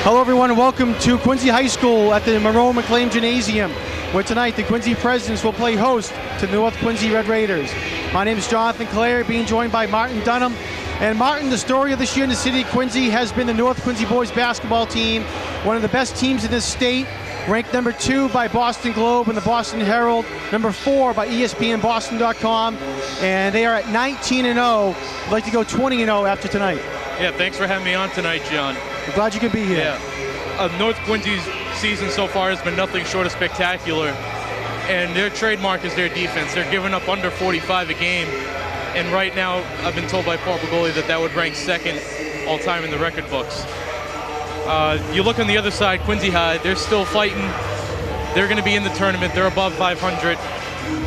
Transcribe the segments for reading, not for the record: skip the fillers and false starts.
Hello everyone and welcome to Quincy High School at the Monroe McLean Gymnasium, where tonight the Quincy Presidents will play host to the North Quincy Red Raiders. My name is Jonathan Clare, being joined by Martin Dunham. And Martin, the story of this year in the city of Quincy has been the North Quincy boys basketball team, one of the best teams in this state, ranked number 2 by Boston Globe and the Boston Herald, number 4 by ESPNBoston.com, and they are at 19-0. I'd like to go 20-0 after tonight. Yeah, thanks for having me on tonight, John. We're glad you could be here. Yeah. North Quincy's season so far has been nothing short of spectacular, and their trademark is their defense. They're giving up under 45 a game, and right now I've been told by Paul Bergoli that would rank second all-time in the record books. You look on the other side, Quincy High, they're still fighting. They're going to be in the tournament. They're above 500.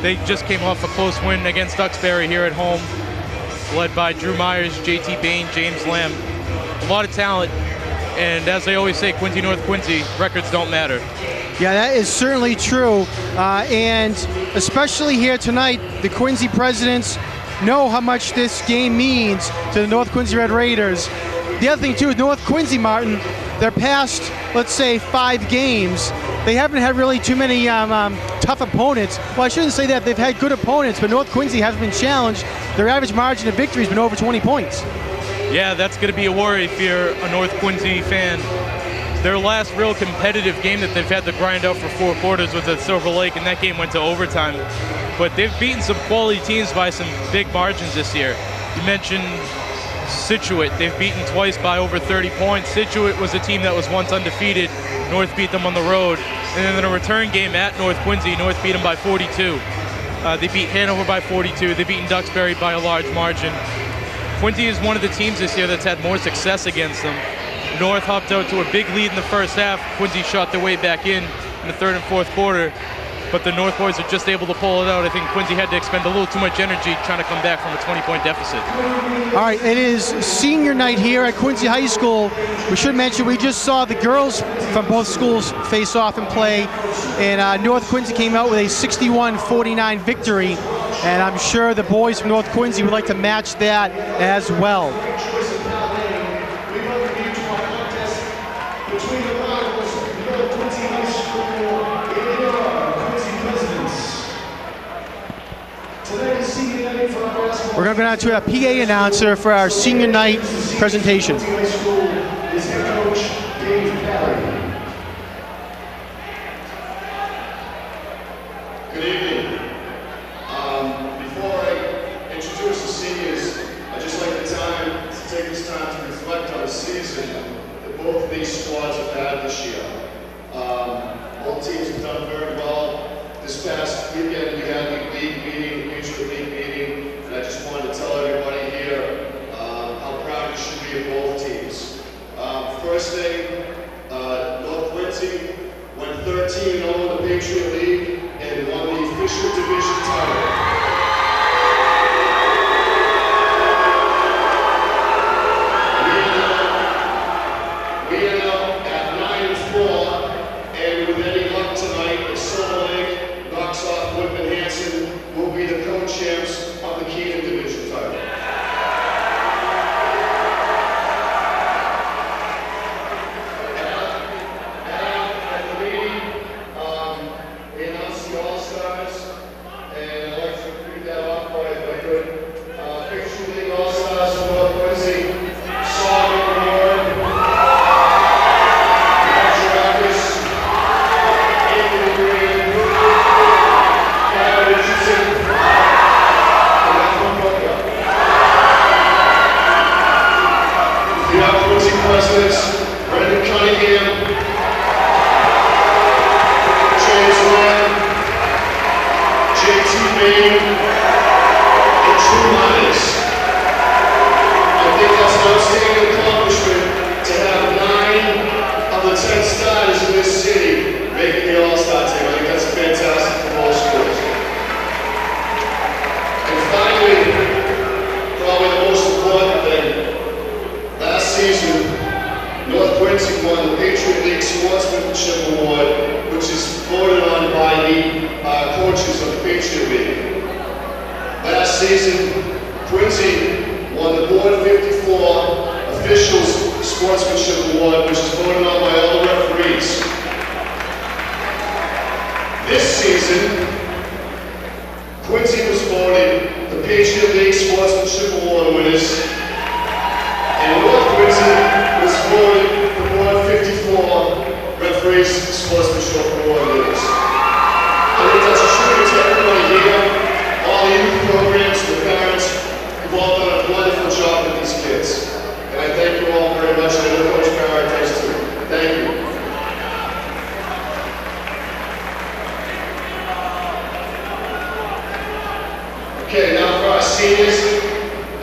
They just came off a close win against Duxbury here at home, led by Drew Myers, JT Bain, James Lamb. A lot of talent, and as they always say, Quincy, North Quincy, records don't matter. Yeah, that is certainly true, and especially here tonight, the Quincy Presidents know how much this game means to the North Quincy Red Raiders. The other thing too is North Quincy, Martin, their past, let's say, 5 games, they haven't had really too many tough opponents. Well, I shouldn't say that. They've had good opponents, but North Quincy has been challenged. Their average margin of victory has been over 20 points. Yeah, that's going to be a worry if you're a North Quincy fan. Their last real competitive game that they've had to grind out for 4 quarters was at Silver Lake, and that game went to overtime. But they've beaten some quality teams by some big margins this year. You mentioned Scituate. They've beaten twice by over 30 points. Scituate was a team that was once undefeated. North beat them on the road. And then in a return game at North Quincy, North beat them by 42. They beat Hanover by 42. They've beaten Duxbury by a large margin. Quincy is one of the teams this year that's had more success against them. North hopped out to a big lead in the first half. Quincy shot their way back in the third and fourth quarter. But the North boys are just able to pull it out. I think Quincy had to expend a little too much energy trying to come back from a 20-point deficit. All right, it is senior night here at Quincy High School. We should mention we just saw the girls from both schools face off and play, and North Quincy came out with a 61-49 victory, and I'm sure the boys from North Quincy would like to match that as well. We're going to go down to a PA announcer for our senior night presentation. Good evening. Before I introduce the seniors, I'd just like to take this time to reflect on the season that both of these squads have had this year. Both teams have done very well. This past weekend we had the league meeting, the mutual league meeting, and I just wanted to tell everybody here how proud you should be of both teams. First thing, North Quincy went 13-0 in the Patriot League and won the official division title. We end up at 9-4, and with any luck tonight, if Silver Lake knocks off Whitman Hanson, we'll be the co-champs of the Keenan division title. At the meeting, we announced the All-Stars, and I'd like to read that off for you if I could. Picture League All-Stars from North Quincy, Saul Ward, Presidents, Brendan Cunningham, James Lamb, JT Bain, and Drew Myers. I think that's an outstanding accomplishment to have 9 of the 10 starters in this city making the All-Star team. I think that's fantastic for both schools. And finally, probably the most important thing, last season, North Quincy won the Patriot League Sportsmanship Award, which is voted on by the coaches of the Patriot League. Last season, Quincy won the Board 54 Officials Sportsmanship Award, which is voted on by all the referees. This season, Quincy was voted the Patriot League Sportsmanship Award winners, and North Quincy was voted the Ward 54 Referees Sportsmanship Award winners. I think that's a tribute to everybody here, all the youth programs, the parents, you've all done a wonderful job with these kids. And I thank you all very much, and I know Coach Barrett does too. Thank you. Okay, now for our seniors.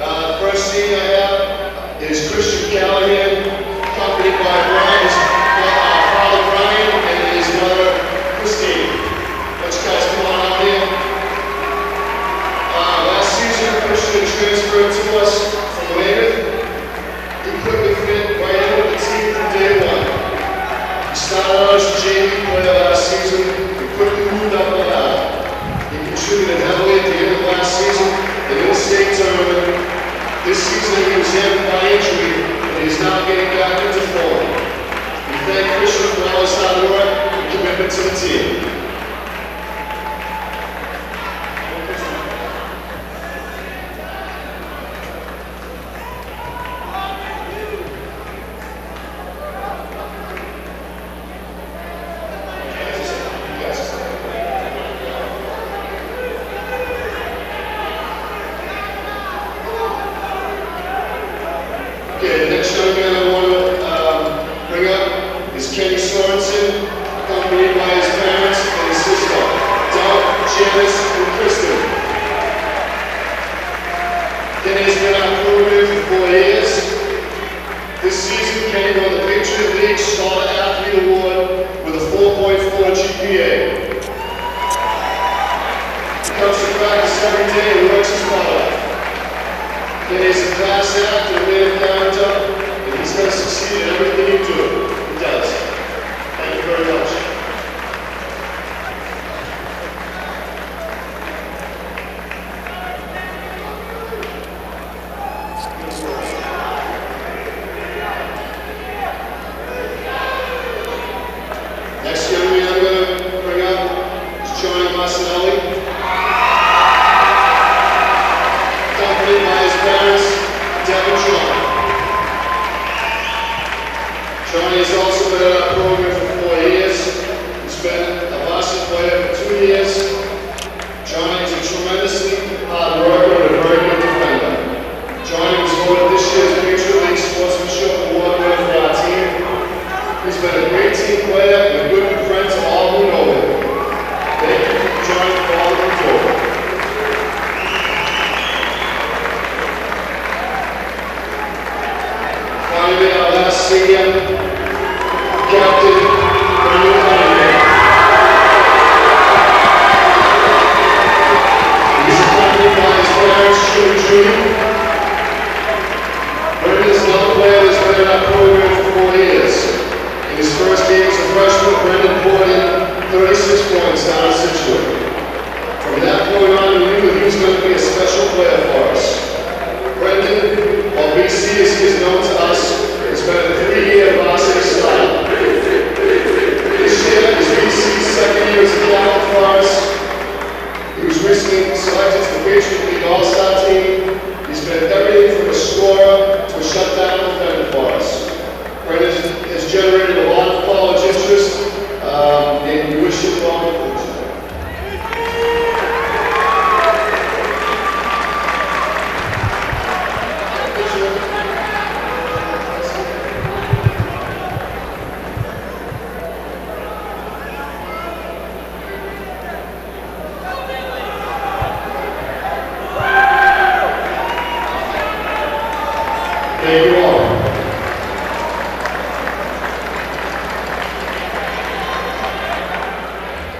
The first senior I have is Christian Callahan, accompanied by Brian's father Brian and his mother Christine. Let's guys come on out here. Last season, Christian transferred to us from Weymouth. He quickly fit right in with the team from day one. He started out as a JV player last season and quickly moved up the ladder. He contributed heavily at the end of last season in the state tournament. This season he was hampered by injury, and he's now getting back into form. We thank Christian for all his hard work and commitment to the team.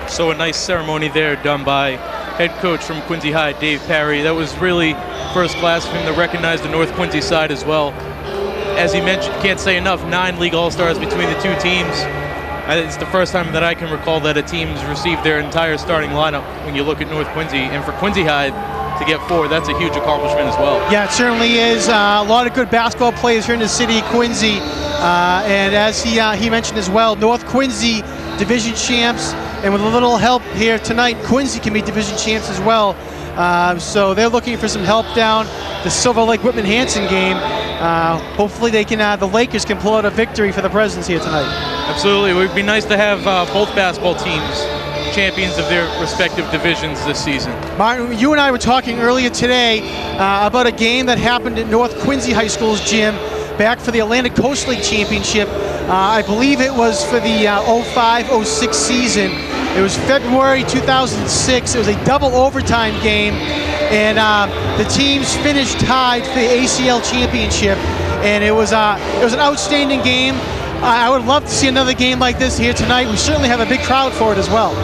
So a nice ceremony there done by head coach from Quincy High, Dave Parry. That was really first class of him to recognize the North Quincy side as well. As he mentioned, can't say enough, 9 league all-stars between the two teams. It's the first time that I can recall that a team's received their entire starting lineup when you look at North Quincy. And for Quincy High to get 4, that's a huge accomplishment as well. Yeah, it certainly is. A lot of good basketball players here in the city of Quincy. And as he mentioned as well, North Quincy division champs, and with a little help here tonight, Quincy can be division champs as well. So they're looking for some help down the Silver Lake Whitman Hanson game. Hopefully they can, the Lakers can pull out a victory for the Presidents here tonight. Absolutely. It would be nice to have both basketball teams champions of their respective divisions this season. Martin, you and I were talking earlier today about a game that happened at North Quincy High School's gym back for the Atlantic Coast League Championship. I believe it was for the 05-06 season. It was February 2006. It was a double overtime game, and the teams finished tied for the ACL championship. And it was an outstanding game. I would love to see another game like this here tonight. We certainly have a big crowd for it as well.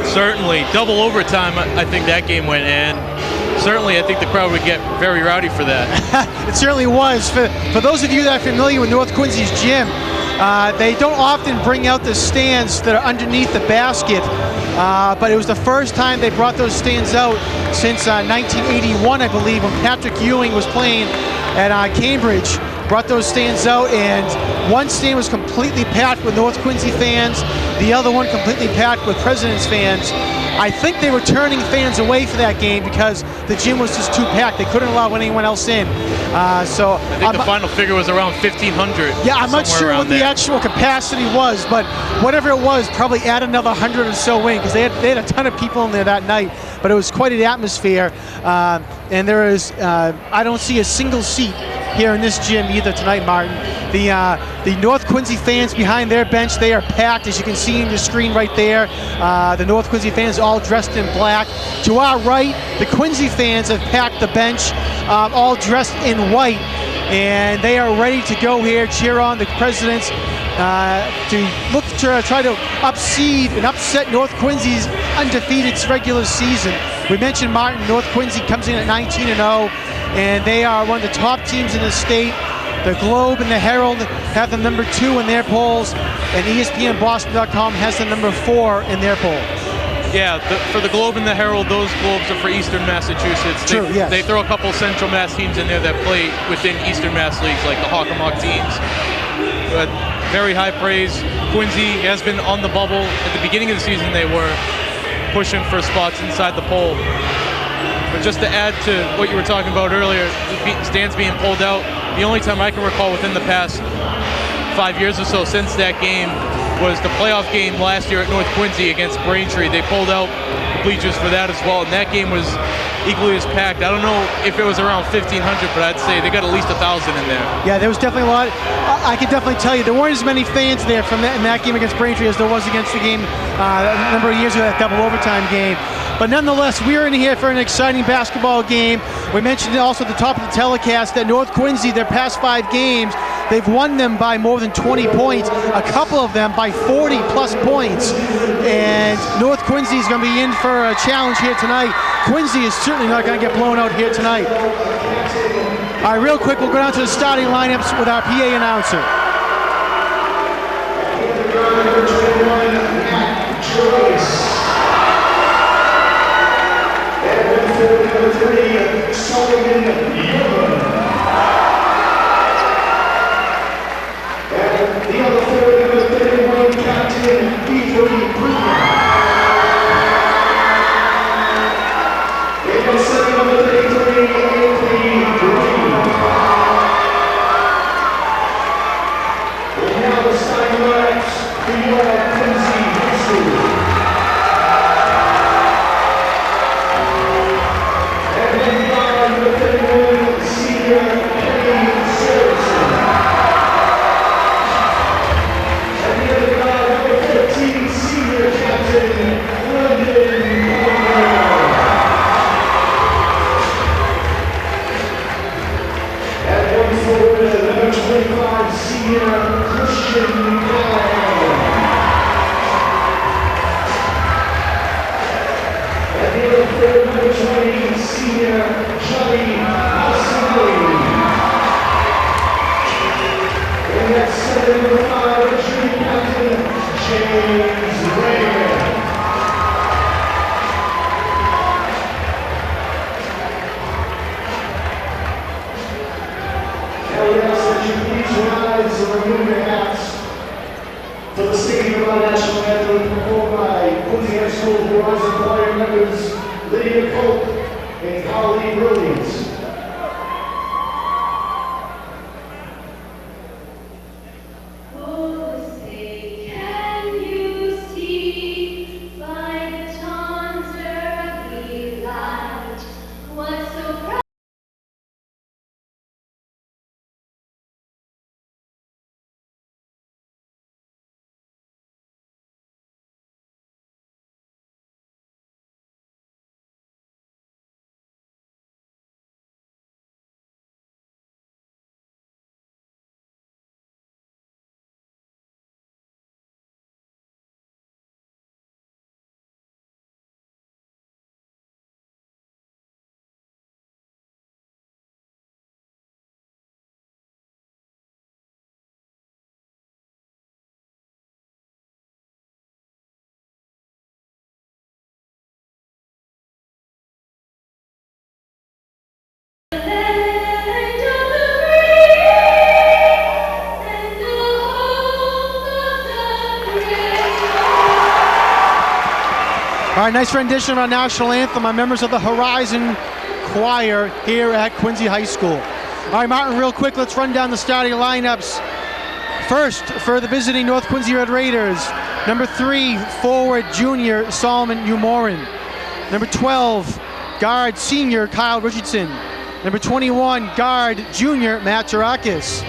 Certainly, double overtime. I think that game went, and certainly I think the crowd would get very rowdy for that. It certainly was. For those of you that are familiar with North Quincy's gym, they don't often bring out the stands that are underneath the basket, but it was the first time they brought those stands out since 1981, I believe, when Patrick Ewing was playing at Cambridge. Brought those stands out, and one stand was completely packed with North Quincy fans, the other one completely packed with Presidents fans. I think they were turning fans away for that game because the gym was just too packed. They couldn't allow anyone else in. So I think the final figure was around 1,500. Yeah, I'm not sure what the actual capacity was, but whatever it was, probably add another 100 or so in, because they had a ton of people in there that night. But it was quite an atmosphere, and there is I don't see a single seat here in this gym either tonight, Martin. The North Quincy fans behind their bench, they are packed, as you can see in your screen right there. The North Quincy fans all dressed in black. To our right, the Quincy fans have packed the bench, all dressed in white, and they are ready to go here, cheer on the Presidents, to look to try to upseed and upset North Quincy's undefeated regular season. We mentioned, Martin, North Quincy comes in at 19-0, and they are one of the top teams in the state. The Globe and the Herald have the number 2 in their polls, and ESPNBoston.com has the number 4 in their poll. Yeah, for the Globe and the Herald, those Globes are for Eastern Massachusetts. True, yes. They throw a couple Central Mass teams in there that play within Eastern Mass leagues, like the Hockomock teams. But very high praise. Quincy has been on the bubble. At the beginning of the season, they were pushing for spots inside the poll. But just to add to what you were talking about earlier, stands being pulled out, the only time I can recall within the past 5 years or so since that game was the playoff game last year at North Quincy against Braintree. They pulled out bleachers for that as well, and that game was equally as packed. I don't know if it was around 1,500, but I'd say they got at least 1,000 in there. Yeah, there was definitely a lot. I can definitely tell you there weren't as many fans there from in that game against Braintree as there was against the game a number of years ago, that double overtime game. But nonetheless, we're in here for an exciting basketball game. We mentioned also at the top of the telecast that North Quincy, their past 5 games, they've won them by more than 20 points, a couple of them by 40 plus points. And North Quincy is going to be in for a challenge here tonight. Quincy is certainly not going to get blown out here tonight. All right, real quick, we'll go down to the starting lineups with our PA announcer. Number 21, Matt Joyce. Number 3, Sullivan Yeoman. And the other forward, number 31, Captain Beasley Brooklyn. And the second, number 33, Anthony Green. And now the starting lineups for your Quincy High School. our national anthem performed by Quincy High School Horizon Choir members Lydia Cope and Colleen Williams. All right, nice rendition of our national anthem by members of the Horizon Choir here at Quincy High School. All right, Martin, real quick, let's run down the starting lineups. First, for the visiting North Quincy Red Raiders, number 3, forward junior Solomon Umorin. Number 12, guard senior Kyle Richardson. Number 21, guard junior Matt Gerakis.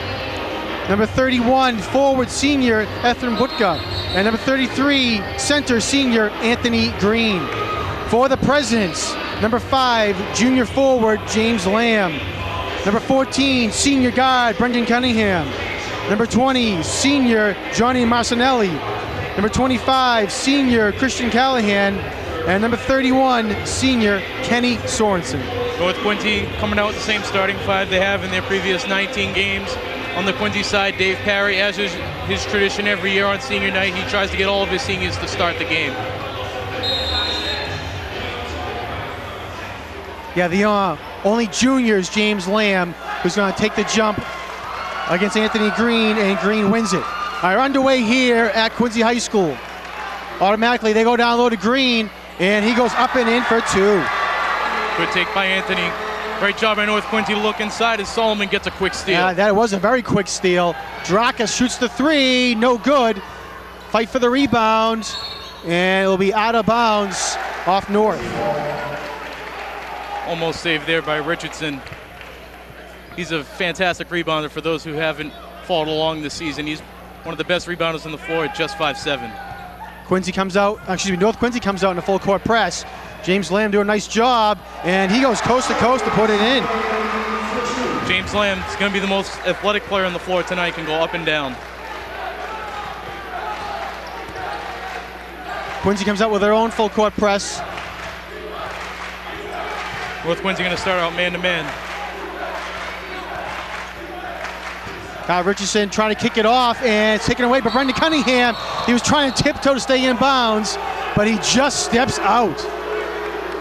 Number 31, forward senior Ephraim Butka. And number 33, center senior Anthony Green. For the Presidents, number 5, junior forward James Lamb. Number 14, senior guard Brendan Cunningham. Number 20, senior Johnny Marcinelli. Number 25, senior Christian Callahan. And number 31, senior Kenny Sorensen. North Quincy coming out with the same starting 5 they have in their previous 19 games. On the Quincy side, Dave Parry, as is his tradition every year on senior night, he tries to get all of his seniors to start the game. Yeah, the only junior is James Lamb, who's going to take the jump against Anthony Green, and Green wins it. All right, underway here at Quincy High School. Automatically, they go down low to Green, and he goes up and in for 2. Good take by Anthony. Great job by North Quincy to look inside as Solomon gets a quick steal. That was a very quick steal. Gerakis shoots the 3, no good. Fight for the rebound, and it'll be out of bounds off North. Almost saved there by Richardson. He's a fantastic rebounder for those who haven't followed along this season. He's one of the best rebounders on the floor at just 5'7". North Quincy comes out in a full court press. James Lamb doing a nice job, and he goes coast to coast to put it in. James Lamb is going to be the most athletic player on the floor tonight, can go up and down. Quincy comes out with their own full court press. North Quincy going to start out man-to-man. Kyle Richardson trying to kick it off, and it's taken away by Brendan Cunningham. He was trying to tiptoe to stay in bounds, but he just steps out.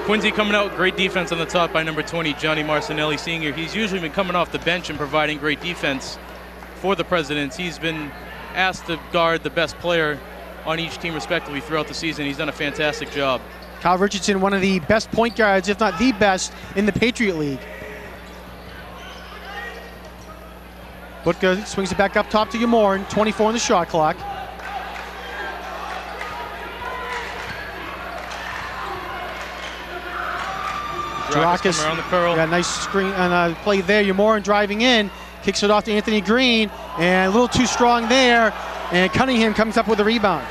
Quincy coming out with great defense on the top by number 20, Johnny Marcinelli Sr. He's usually been coming off the bench and providing great defense for the Presidents. He's been asked to guard the best player on each team respectively throughout the season. He's done a fantastic job. Kyle Richardson, one of the best point guards, if not the best, in the Patriot League. Butka swings it back up top to Umorin, 24 on the shot clock. Gerakis around the curl. Yeah, nice screen and play there. Umorin driving in, kicks it off to Anthony Green, and a little too strong there. And Cunningham comes up with a rebound.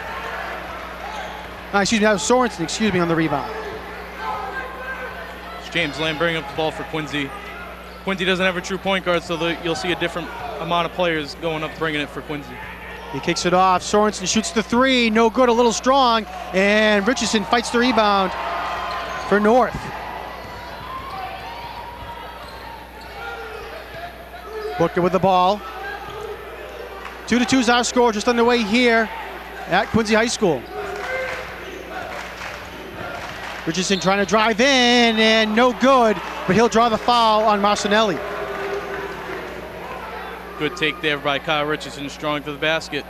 That was Sorensen, on the rebound. It's James Lamb bringing up the ball for Quincy. Quincy doesn't have a true point guard, so you'll see a different amount of players going up bringing it for Quincy. He kicks it off. Sorensen shoots the 3, no good, a little strong, and Richardson fights the rebound for North. Butka with the ball. 2-2 is our score, just underway here at Quincy High School. Richardson trying to drive in, and no good, but he'll draw the foul on Marcinelli. Good take there by Kyle Richardson, strong to the basket.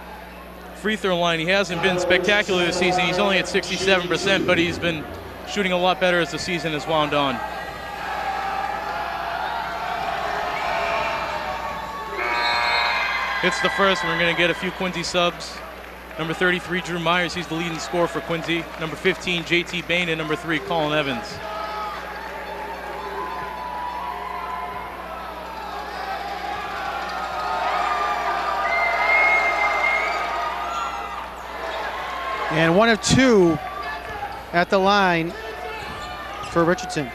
free throw line. He hasn't been spectacular this season. He's only at 67%, but he's been shooting a lot better as the season has wound on. Hits the first, and we're going to get a few Quincy subs. Number 33, Drew Myers, he's the leading scorer for Quincy. Number 15, JT Bain, and number 3, Colin Evans. And 1 of 2 at the line for Richardson.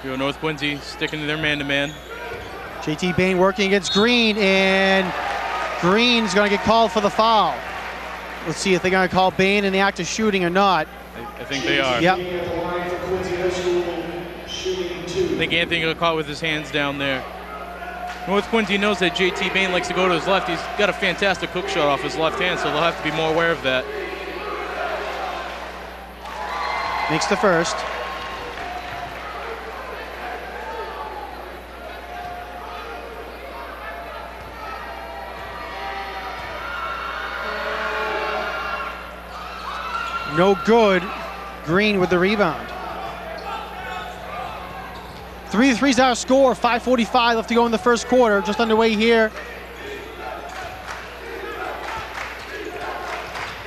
North Quincy sticking to their man-to-man. JT Bain working against Green, and Green's going to get called for the foul. Let's see if they're going to call Bain in the act of shooting or not. I think they are. Yep. I think Anthony got caught with his hands down there. North Quincy knows that JT Bain likes to go to his left. He's got a fantastic hook shot off his left hand, so they'll have to be more aware of that. Makes the first. No good. Green with the rebound. 3-3's our score. 5:45 left to go in the first quarter. Just underway here.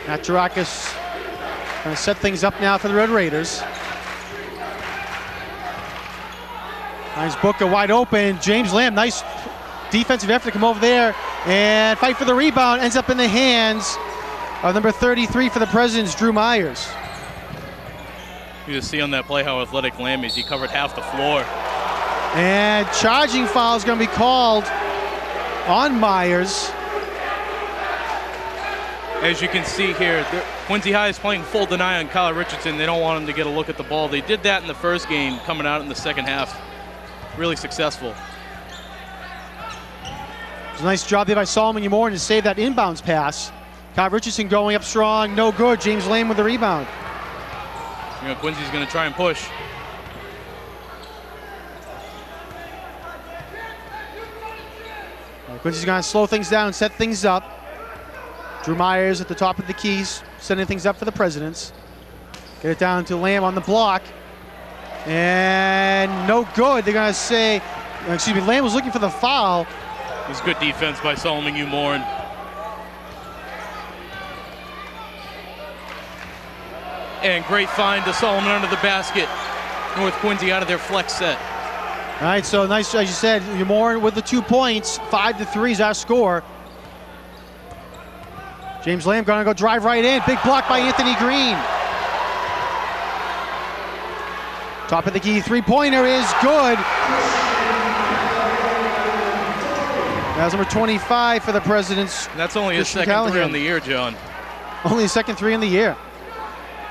Maturakis going to set things up now for the Red Raiders. Nice Booker wide open. James Lamb, nice defensive effort to come over there and fight for the rebound. Ends up in the hands of number 33 for the Presidents, Drew Myers. You just see on that play how athletic Lamb is. He covered half the floor. And charging foul is going to be called on Myers. As you can see here, Quincy High is playing full deny on Kyle Richardson. They don't want him to get a look at the ball. They did that in the first game, coming out in the second half. Really successful. It was a nice job there by Solomon Umorin to save that inbounds pass. Kyle Richardson going up strong, no good. James Lamb with the rebound. Quincy's going to try and push. Quincy's going to slow things down, set things up. Drew Myers at the top of the keys, setting things up for the Presidents. Get it down to Lamb on the block. And no good. They're going to say, excuse me, Lamb was looking for the foul. It was good defense by Solomon Umorin. And great find to Solomon under the basket. North Quincy out of their flex set. All right, so nice, as you said, Umorin with the 2 points. 5-3 is our score. James Lamb going to go drive right in. Big block by Anthony Green. Top of the key, three-pointer is good. That's number 25 for the Presidents. That's only his second three on the year, John. Only his second three in the year.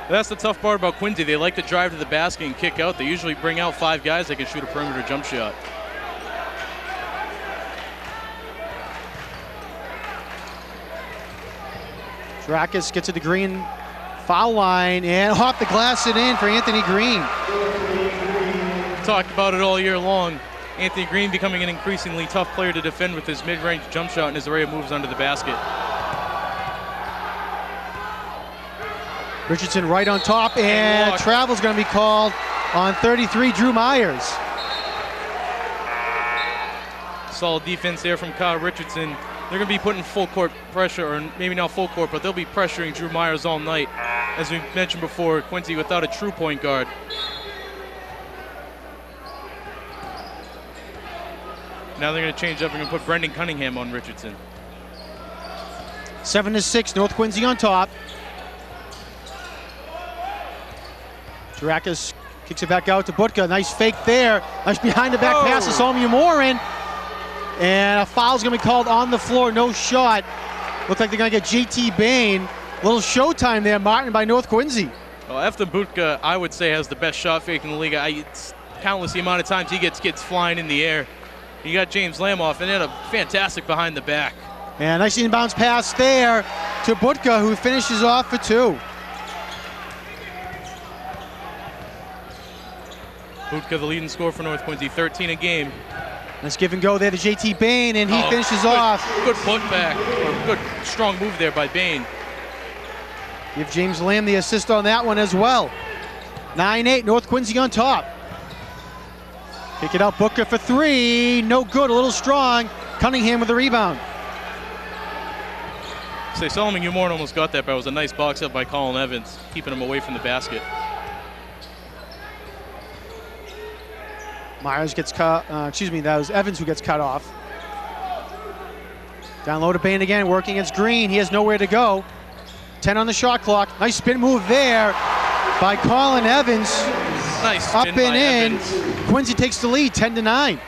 That's the tough part about Quincy. They like to drive to the basket and kick out. They usually bring out 5 guys that can shoot a perimeter jump shot. Drakis gets to the Green foul line and off the glass and in for Anthony Green. Talked about it all year long. Anthony Green becoming an increasingly tough player to defend with his mid-range jump shot and his array of moves under the basket. Richardson right on top, and travel's going to be called on 33, Drew Myers. Solid defense there from Kyle Richardson. They're going to be putting full court pressure, or maybe not full court, but they'll be pressuring Drew Myers all night. As we mentioned before, Quincy without a true point guard. Now they're going to change up. They're going to put Brendan Cunningham on Richardson. 7-6, North Quincy on top. Drakis kicks it back out to Butka. Nice fake there. Nice behind the back pass to Solomon Umorin. And a foul's going to be called on the floor. No shot. Looks like they're going to get JT Bain. Little showtime there, Martin, by North Quincy. Well, after Butka, I would say, has the best shot fake in the league. It's countless the amount of times he gets kids flying in the air. You got James Lamb off, and then a fantastic behind the back. And nice inbounds pass there to Butka, who finishes off for 2. Butka, the leading scorer for North Quincy, 13 a game. Let's give and go there to JT Bain, and he finishes off. Good putback, or good strong move there by Bain. Give James Lamb the assist on that one as well. 9-8, North Quincy on top. Kick it out, Booker for three. No good, a little strong. Cunningham with the rebound. Say Solomon Umorn almost got that, but it was a nice box up by Colin Evans, keeping him away from the basket. Myers gets cut, that was Evans who gets cut off. Down low to Bain again, working against Green. He has nowhere to go. 10 on the shot clock. Nice spin move there by Colin Evans. Nice up spin and by in. Evans. Quincy takes the lead, 10-9.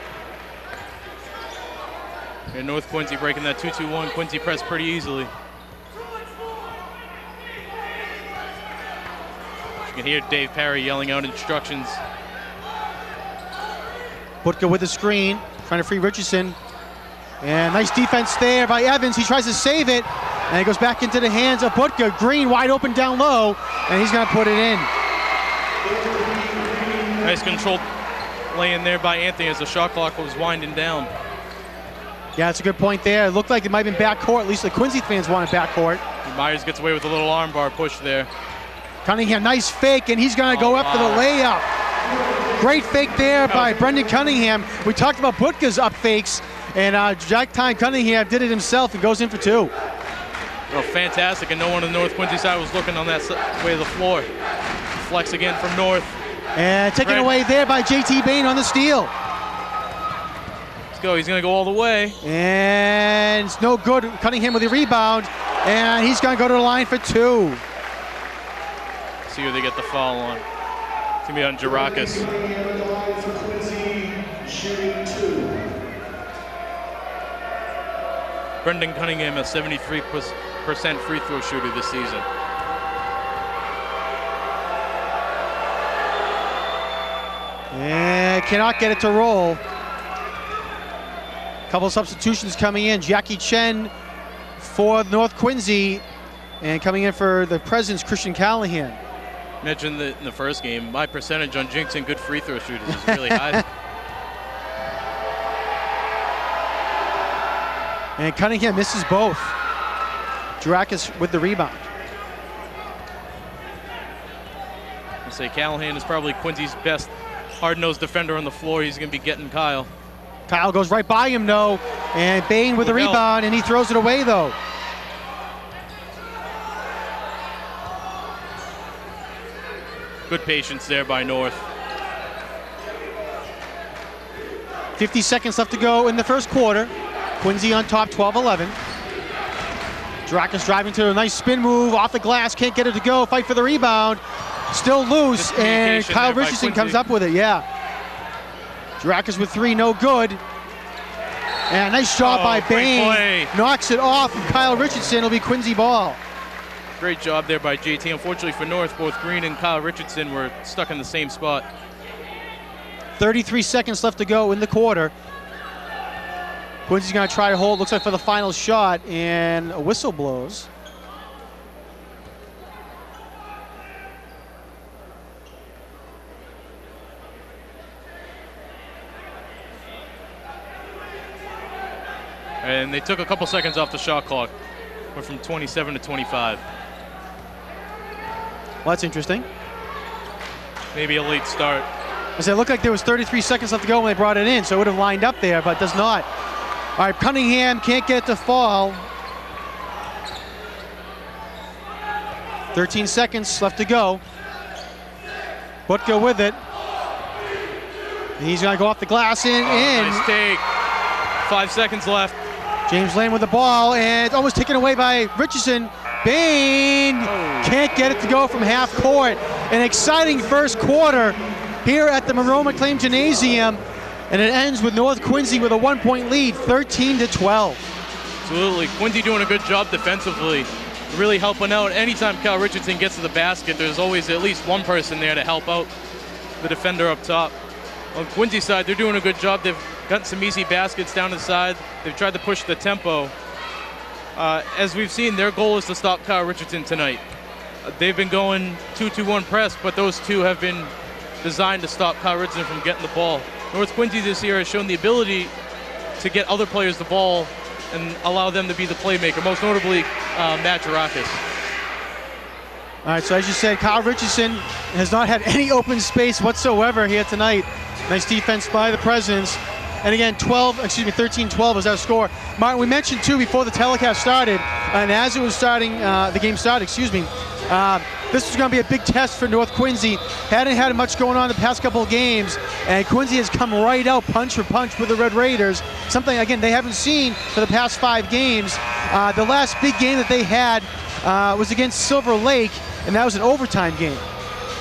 And North Quincy breaking that 2-2-1. Quincy pressed pretty easily. You can hear Dave Parry yelling out instructions. Butka with the screen, trying to free Richardson. And nice defense there by Evans. He tries to save it, and it goes back into the hands of Butka. Green wide open down low, and he's going to put it in. Nice controlled lay-in there by Anthony as the shot clock was winding down. Yeah, that's a good point there. It looked like it might have been backcourt. At least the Quincy fans wanted backcourt. Myers gets away with a little armbar push there. Cunningham, nice fake, and he's going to go up for the layup. Great fake there by Brendan Cunningham. We talked about Butka's up fakes, and Jack Time Cunningham did it himself and goes in for two. Oh, fantastic, and no one on the North Quincy side was looking on that way of the floor. Flex again from North. And taken away there by JT Bain on the steal. Let's go, he's going to go all the way. And it's no good. Cunningham with the rebound, and he's going to go to the line for two. See who they get the foul on. It's going to be on Girakis. Brendan Cunningham, a 73% free throw shooter this season. And cannot get it to roll. Couple substitutions coming in. Jackie Chen for North Quincy, and coming in for the Presidents, Christian Callahan. Mentioned that in the first game, my percentage on jinxing good free throw shooters is really high. And Cunningham misses both. Girakis with the rebound. I say Callahan is probably Quincy's best hard-nosed defender on the floor. He's going to be getting Kyle. Kyle goes right by him, though, and Bain with the rebound, and he throws it away, though. Good patience there by North. 50 seconds left to go in the first quarter. Quincy on top, 12-11. Girakis driving to a nice spin move off the glass, can't get it to go, fight for the rebound. Still loose, and Kyle Richardson comes up with it, yeah. Girakis with three, no good. And a nice shot by Bain. Knocks it off, and Kyle Richardson will be Quincy ball. Great job there by JT. Unfortunately for North, both Green and Kyle Richardson were stuck in the same spot. 33 seconds left to go in the quarter. Quincy's going to try to hold, looks like for the final shot, and a whistle blows. And they took a couple seconds off the shot clock. Went from 27 to 25. Well, that's interesting. Maybe a late start. I said it looked like there was 33 seconds left to go when they brought it in, so it would have lined up there, but does not. All right, Cunningham can't get it to fall. 13 seconds left to go. Butka with it. And he's going to go off the glass and in. Nice take. 5 seconds left. James Lane with the ball, and it's almost taken away by Richardson. Bain can't get it to go from half court. An exciting first quarter here at the Monroe McLean Gymnasium, and it ends with North Quincy with a 1-point lead, 13-12. Absolutely. Quincy doing a good job defensively, really helping out. Anytime Kyle Richardson gets to the basket, there's always at least one person there to help out the defender up top. On Quincy's side, they're doing a good job. They've gotten some easy baskets down the side. They've tried to push the tempo. As we've seen, their goal is to stop Kyle Richardson tonight. They've been going 2-2-1 press, but those two have been designed to stop Kyle Richardson from getting the ball. North Quincy this year has shown the ability to get other players the ball and allow them to be the playmaker, most notably Matt Jarakis. All right, so as you said, Kyle Richardson has not had any open space whatsoever here tonight. Nice defense by the Presidents. And again, 13-12 is our score. Martin, we mentioned too before the telecast started, and as it was starting, the game started, this was going to be a big test for North Quincy. Hadn't had much going on the past couple of games, and Quincy has come right out punch for punch with the Red Raiders. Something, again, they haven't seen for the past 5 games. The last big game that they had was against Silver Lake, and that was an overtime game.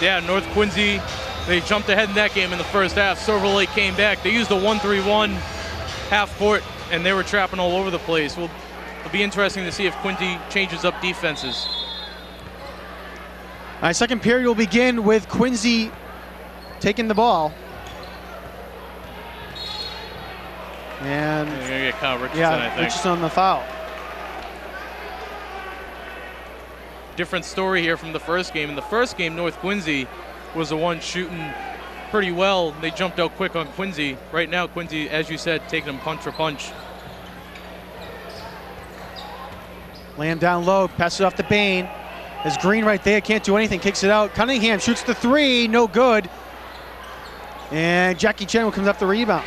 Yeah, North Quincy, they jumped ahead in that game in the first half. Silver Lake came back. They used the 1-3-1 half court, and they were trapping all over the place. Well, it'll be interesting to see if Quincy changes up defenses. All right, second period will begin with Quincy taking the ball. And they're going to get Kyle Richardson, yeah, I think. Richardson on the foul. Different story here from the first game. In the first game, North Quincy was the one shooting pretty well. They jumped out quick on Quincy. Right now, Quincy, as you said, taking them punch for punch. Lamb down low, passes it off to Bain. There's Green right there, can't do anything, kicks it out. Cunningham shoots the 3, no good. And Jackie Chen comes up the rebound.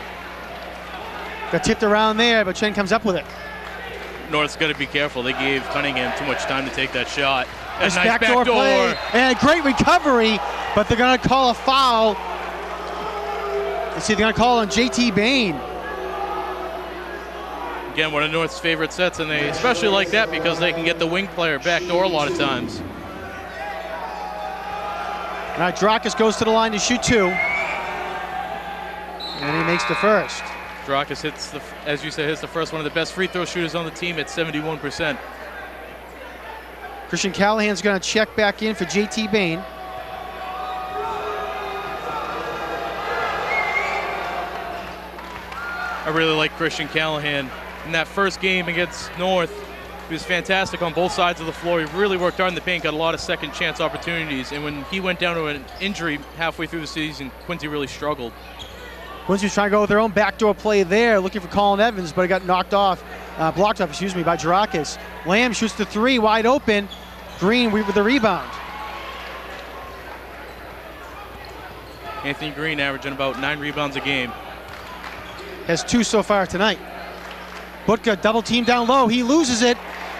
Got tipped around there, but Chen comes up with it. North's got to be careful. They gave Cunningham too much time to take that shot. Nice backdoor play, and a great recovery, but they're going to call a foul. Let's see, they're going to call on JT Bain. Again, one of North's favorite sets, and they especially like that because they can get the wing player backdoor a lot of times. All right, Drakus goes to the line to shoot 2. And he makes the first. Drakus hits, as you said, hits the first one of the best free throw shooters on the team at 71%. Christian Callahan's going to check back in for JT Bain. I really like Christian Callahan. In that first game against North, he was fantastic on both sides of the floor. He really worked hard in the paint, got a lot of second chance opportunities. And when he went down to an injury halfway through the season, Quincy really struggled. Quincy was trying to go with their own backdoor play there, looking for Colin Evans, but it got blocked off, by Jarakis. Lamb shoots the 3, wide open. Green with the rebound. Anthony Green averaging about 9 rebounds a game. Has 2 so far tonight. Butka double team down low, he loses it.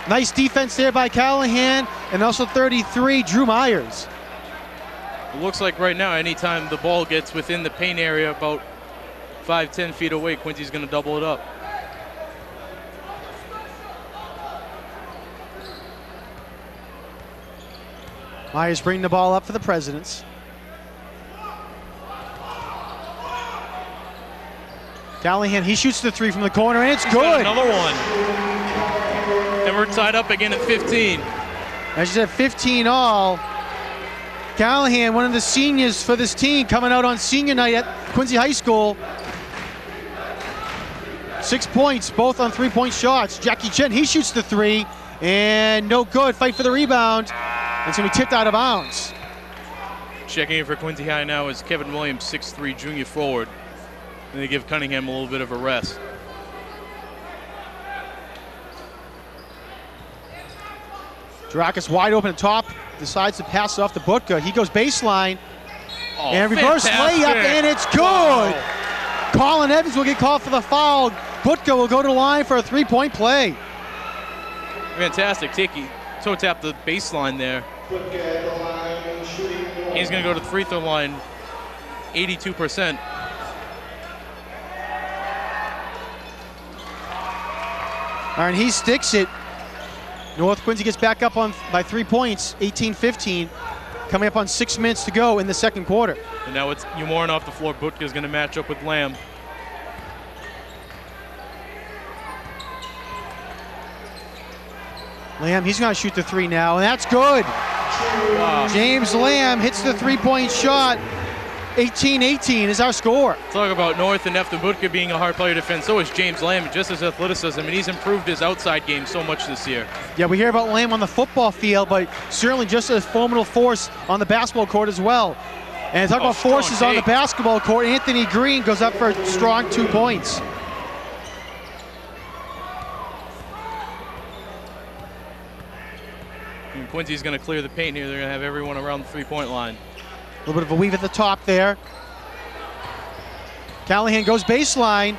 Nice defense there by Callahan, and also 33, Drew Myers. It looks like right now, anytime the ball gets within the paint area, about 5-10 feet away, Quincy's going to double it up. Myers bringing the ball up for the Presidents. Callahan, he shoots the 3 from the corner, and it's good. Another one. And we're tied up again at 15. As you said, 15 all. Callahan, one of the seniors for this team, coming out on senior night at Quincy High School. 6 points, both on 3-point shots. Jackie Chen, he shoots the 3, and no good. Fight for the rebound. It's going to be tipped out of bounds. Checking in for Quincy High now is Kevin Williams, 6'3", junior forward. And they give Cunningham a little bit of a rest. Drakus wide open at top, decides to pass it off to Butka. He goes baseline, and reverse layup, and it's good. Wow. Colin Evans will get called for the foul. Butka will go to the line for a 3-point play. Fantastic. Toe tap the baseline there. He's going to go to the free throw line, 82%. All right, and he sticks it. North Quincy gets back up by 3 points, 18-15, coming up on 6 minutes to go in the second quarter. And now it's Umoran off the floor. Butka is going to match up with Lamb. Lamb, he's going to shoot the 3 now, and that's good. Wow. James Lamb hits the 3-point shot. 18-18 is our score. Talk about North and after Butka being a hard player to defend, so is James Lamb, just his athleticism, and he's improved his outside game so much this year. Yeah, we hear about Lamb on the football field, but certainly just a formidable force on the basketball court as well. And talk about forces on the basketball court. Anthony Green goes up for a strong 2 points. And Quincy's going to clear the paint here. They're going to have everyone around the three-point line. A little bit of a weave at the top there. Callahan goes baseline,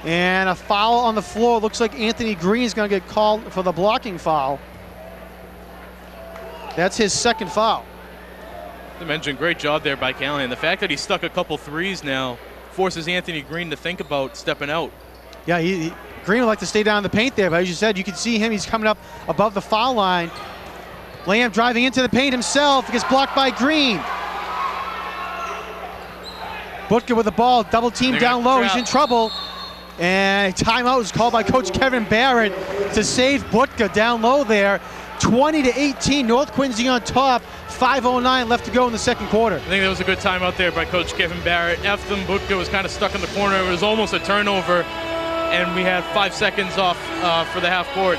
and a foul on the floor. Looks like Anthony Green is going to get called for the blocking foul. That's his second foul. I mentioned, great job there by Callahan. The fact that he stuck a couple threes now forces Anthony Green to think about stepping out. Yeah, Green would like to stay down in the paint there, but as you said, you can see him. He's coming up above the foul line. Lamb driving into the paint himself. Gets blocked by Green. Butker with the ball, double team down low. He's in trouble. And a timeout is called by Coach Kevin Barrett to save Butker down low there. 20-18, North Quincy on top. 5:09 left to go in the second quarter. I think that was a good timeout there by Coach Kevin Barrett. Eftham Butker was kind of stuck in the corner. It was almost a turnover, and we had 5 seconds off for the half court.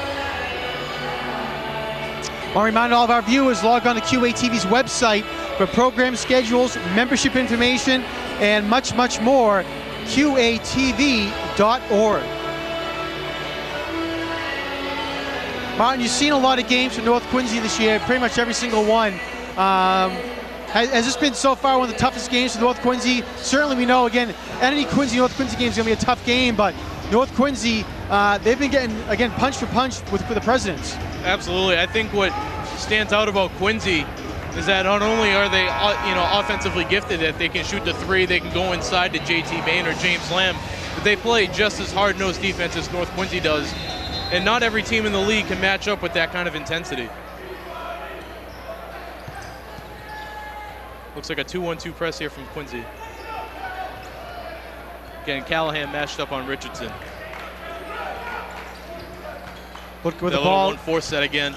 I'll remind all of our viewers, log on to QATV's website for program schedules, membership information, and much, much more. QATV.org. Martin, you've seen a lot of games from North Quincy this year, pretty much every single one. Has this been so far one of the toughest games for North Quincy? Certainly we know, again, any North Quincy game is going to be a tough game, but North Quincy, they've been getting, again, punch for punch with the Presidents. Absolutely. I think what stands out about Quincy is that not only are they offensively gifted, that they can shoot the three, they can go inside to JT Bain or James Lamb, but they play just as hard-nosed defense as North Quincy does. And not every team in the league can match up with that kind of intensity. Looks like a 2-1-2 press here from Quincy. Again, Callahan matched up on Richardson. Butker with the ball. 1-4 set again.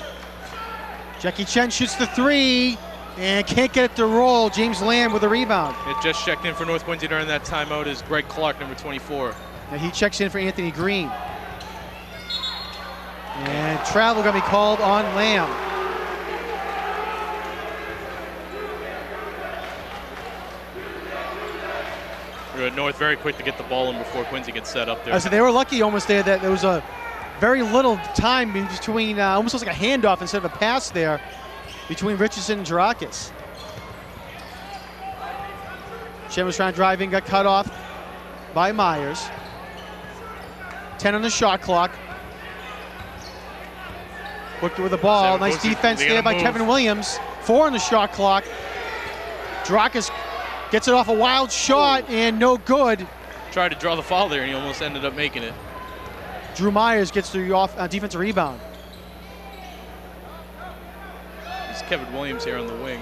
Jackie Chen shoots the three and can't get it to roll. James Lamb with a rebound. It just checked in for North Quincy during that timeout is Greg Clark, number 24. Now he checks in for Anthony Green. And travel going to be called on Lamb. North very quick to get the ball in before Quincy gets set up there. So they were lucky almost there that there was a very little time between, almost looks like a handoff instead of a pass there between Richardson and Girakis. Chen was trying to drive in, got cut off by Myers. 10 on the shot clock. Butker with the ball. Nice defense there by Kevin Williams. 4 on the shot clock. Girakis gets it off a wild shot and no good. Tried to draw the foul there and he almost ended up making it. Drew Myers gets the defensive rebound. It's Kevin Williams here on the wing.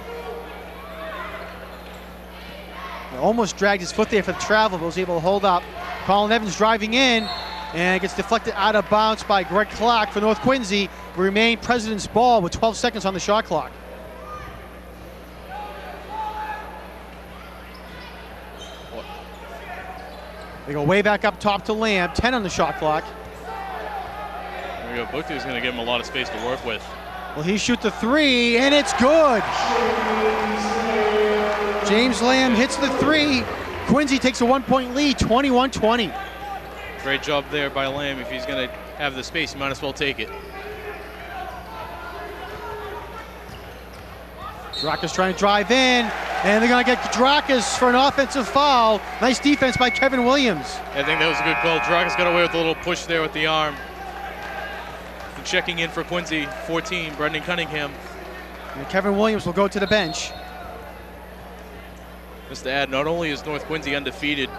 Almost dragged his foot there for the travel, but was able to hold up. Colin Evans driving in and gets deflected out of bounds by Greg Clark for North Quincy. We remain President's ball with 12 seconds on the shot clock. They go way back up top to Lamb. 10 on the shot clock. There we go. Butker's going to give him a lot of space to work with. Well, he shoots the three, and it's good. James Lamb hits the three. Quincy takes a 1-point lead, 21-20. Great job there by Lamb. If he's going to have the space, he might as well take it. Girakis trying to drive in, and they're going to get Girakis for an offensive foul. Nice defense by Kevin Williams. I think that was a good call. Girakis got away with a little push there with the arm. And checking in for Quincy, 14, Brendan Cunningham. And Kevin Williams will go to the bench. Just to add, not only is North Quincy undefeated,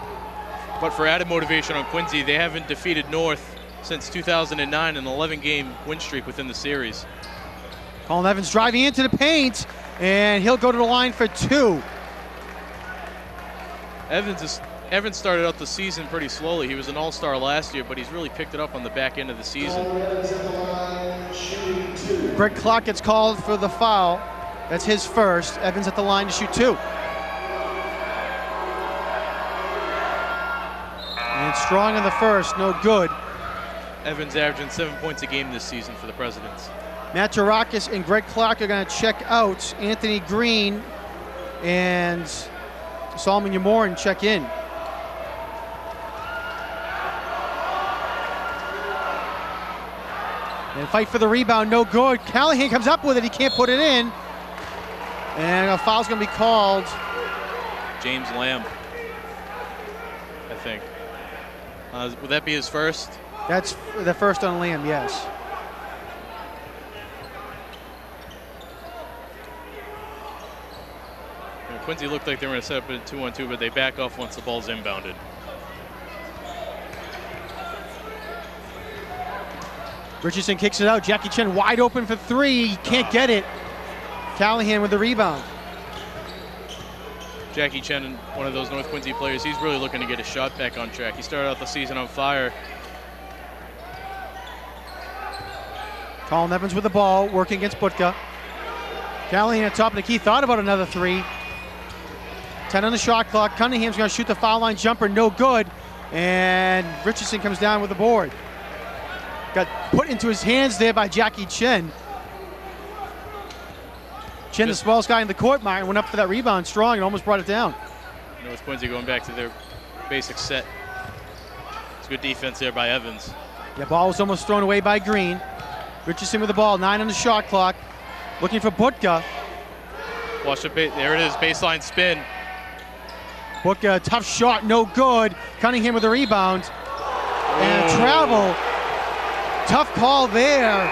but for added motivation on Quincy, they haven't defeated North since 2009, an 11-game win streak within the series. Colin Evans driving into the paint, and he'll go to the line for 2. Evans started out the season pretty slowly. He was an all-star last year, but he's really picked it up on the back end of the season. Greg Clark gets called for the foul. That's his first. Evans at the line to shoot 2. And strong in the first, no good. Evans averaging 7 points a game this season for the Presidents. Matt Girakis and Greg Clark are going to check out. Anthony Green and Solomon Yamorin check in. And fight for the rebound, no good. Callahan comes up with it, he can't put it in. And a foul's gonna be called. James Lamb, I think. Would that be his first? That's the first on Lamb, yes. Quincy looked like they were going to set up a 2-on-2, but they back off once the ball's inbounded. Richardson kicks it out. Jackie Chen wide open for three. He can't get it. Callahan with the rebound. Jackie Chen, one of those North Quincy players, he's really looking to get his shot back on track. He started out the season on fire. Colin Evans with the ball, working against Butka. Callahan at top of the key, thought about another three. 10 on the shot clock. Cunningham's gonna shoot the foul line jumper, no good. And Richardson comes down with the board. Got put into his hands there by Jackie Chen. Chen, the smallest guy in the court, Martin, went up for that rebound strong and almost brought it down. North Quincy going back to their basic set. It's good defense there by Evans. Yeah, ball was almost thrown away by Green. Richardson with the ball, 9 on the shot clock. Looking for Butka. Watch it, there it is, baseline spin. Butka, tough shot, no good. Cunningham with the rebound. And travel. Tough call there.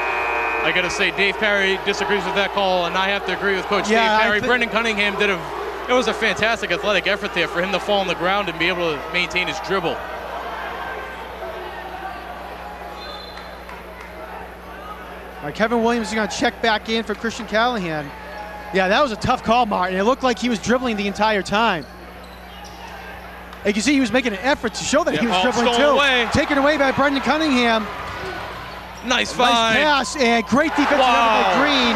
I gotta say, Dave Perry disagrees with that call, and I have to agree with Coach Dave Perry. Brendan Cunningham it was a fantastic athletic effort there for him to fall on the ground and be able to maintain his dribble. All right, Kevin Williams is gonna check back in for Christian Callahan. Yeah, that was a tough call, Martin. It looked like he was dribbling the entire time. You can see he was making an effort to show that he was dribbling too. Away. Taken away by Brendan Cunningham. Nice find. Nice pass and great defensive effort by Green.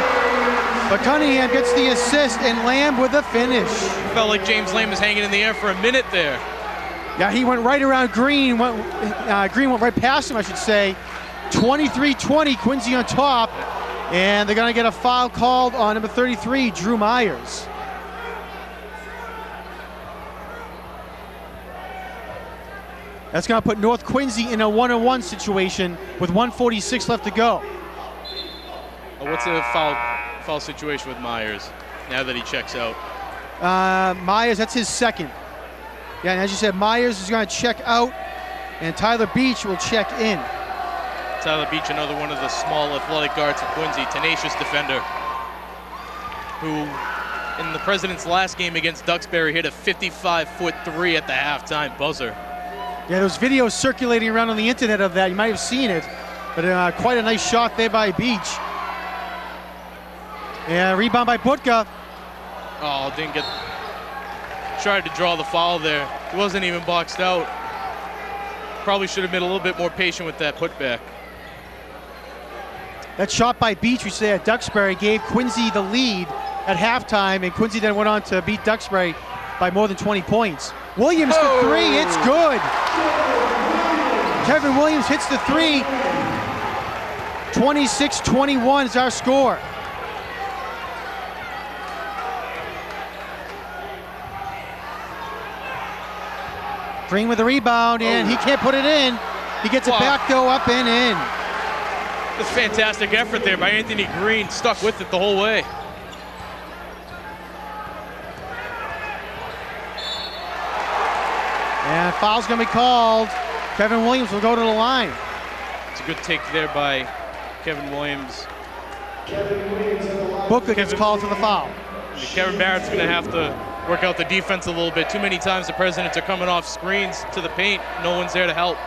But Cunningham gets the assist and Lamb with the finish. Felt like James Lamb was hanging in the air for a minute there. Yeah, he went right around Green. Green went right past him, I should say. 23-20, Quincy on top. And they're gonna get a foul called on number 33, Drew Myers. That's gonna put North Quincy in a 1-on-1 situation with 1:46 left to go. What's the foul situation with Myers now that he checks out? Myers, that's his second. Yeah, and as you said, Myers is gonna check out and Tyler Beach will check in. Tyler Beach, another one of the small athletic guards for Quincy, tenacious defender, who in the President's last game against Duxbury hit a 55-foot three at the halftime buzzer. Yeah, there's videos circulating around on the internet of that. You might have seen it, but quite a nice shot there by Beach. And rebound by Butka. Oh, didn't get, tried to draw the foul there. He wasn't even boxed out. Probably should have been a little bit more patient with that putback. That shot by Beach, we say at Duxbury, gave Quincy the lead at halftime, and Quincy then went on to beat Duxbury by more than 20 points. Williams for three, it's good. Kevin Williams hits the three. 26-21 is our score. Green with the rebound, and he can't put it in. He gets it back though, up and in. That's fantastic effort there by Anthony Green, stuck with it the whole way. And foul's gonna be called. Kevin Williams will go to the line. It's a good take there by Kevin Williams. Booker gets called for the foul. Kevin Barrett's gonna have to work out the defense a little bit. Too many times the Presidents are coming off screens to the paint. No one's there to help.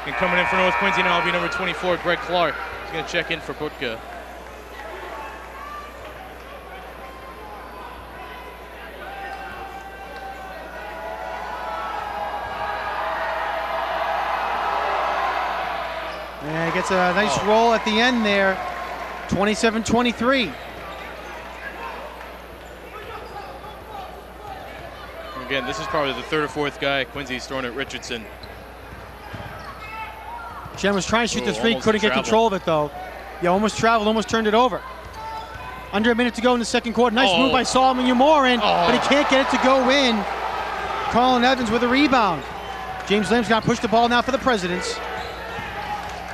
And coming in for North Quincy now will be number 24, Greg Clark. He's gonna check in for Butka. And he gets a nice roll at the end there. 27-23. Again, this is probably the third or fourth guy Quincy's throwing at Richardson. Chen was trying to shoot the three, couldn't get control of it though. Yeah, almost traveled, almost turned it over. Under a minute to go in the second quarter. Nice move by Solomon Umorin, but he can't get it to go in. Colin Evans with a rebound. James Lamb's got to push the ball now for the Presidents.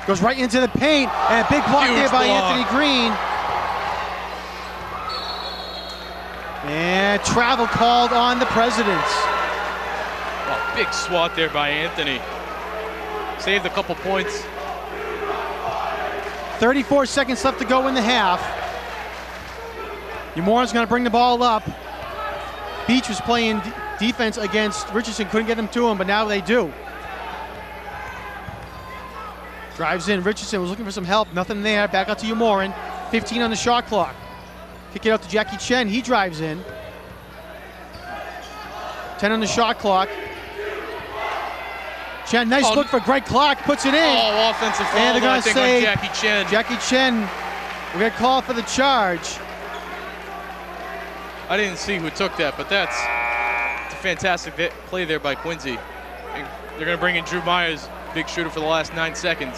Goes right into the paint, and a big block there by Anthony Green. And travel called on the Presidents. Oh, big swat there by Anthony. Saved a couple points. 34 seconds left to go in the half. Umorin's going to bring the ball up. Beach was playing defense against Richardson, couldn't get them to him, but now they do. Drives in, Richardson was looking for some help, nothing there, back out to Umorin. 15 on the shot clock. Kick it out to Jackie Chen, he drives in. 10 on the shot clock. Chen, nice look for Greg Clark, puts it in. Oh, offensive foul, and they're going to say Jackie Chen. Jackie Chen will get called for the charge. I didn't see who took that, but that's a fantastic play there by Quincy. They're going to bring in Drew Myers, big shooter for the last 9 seconds.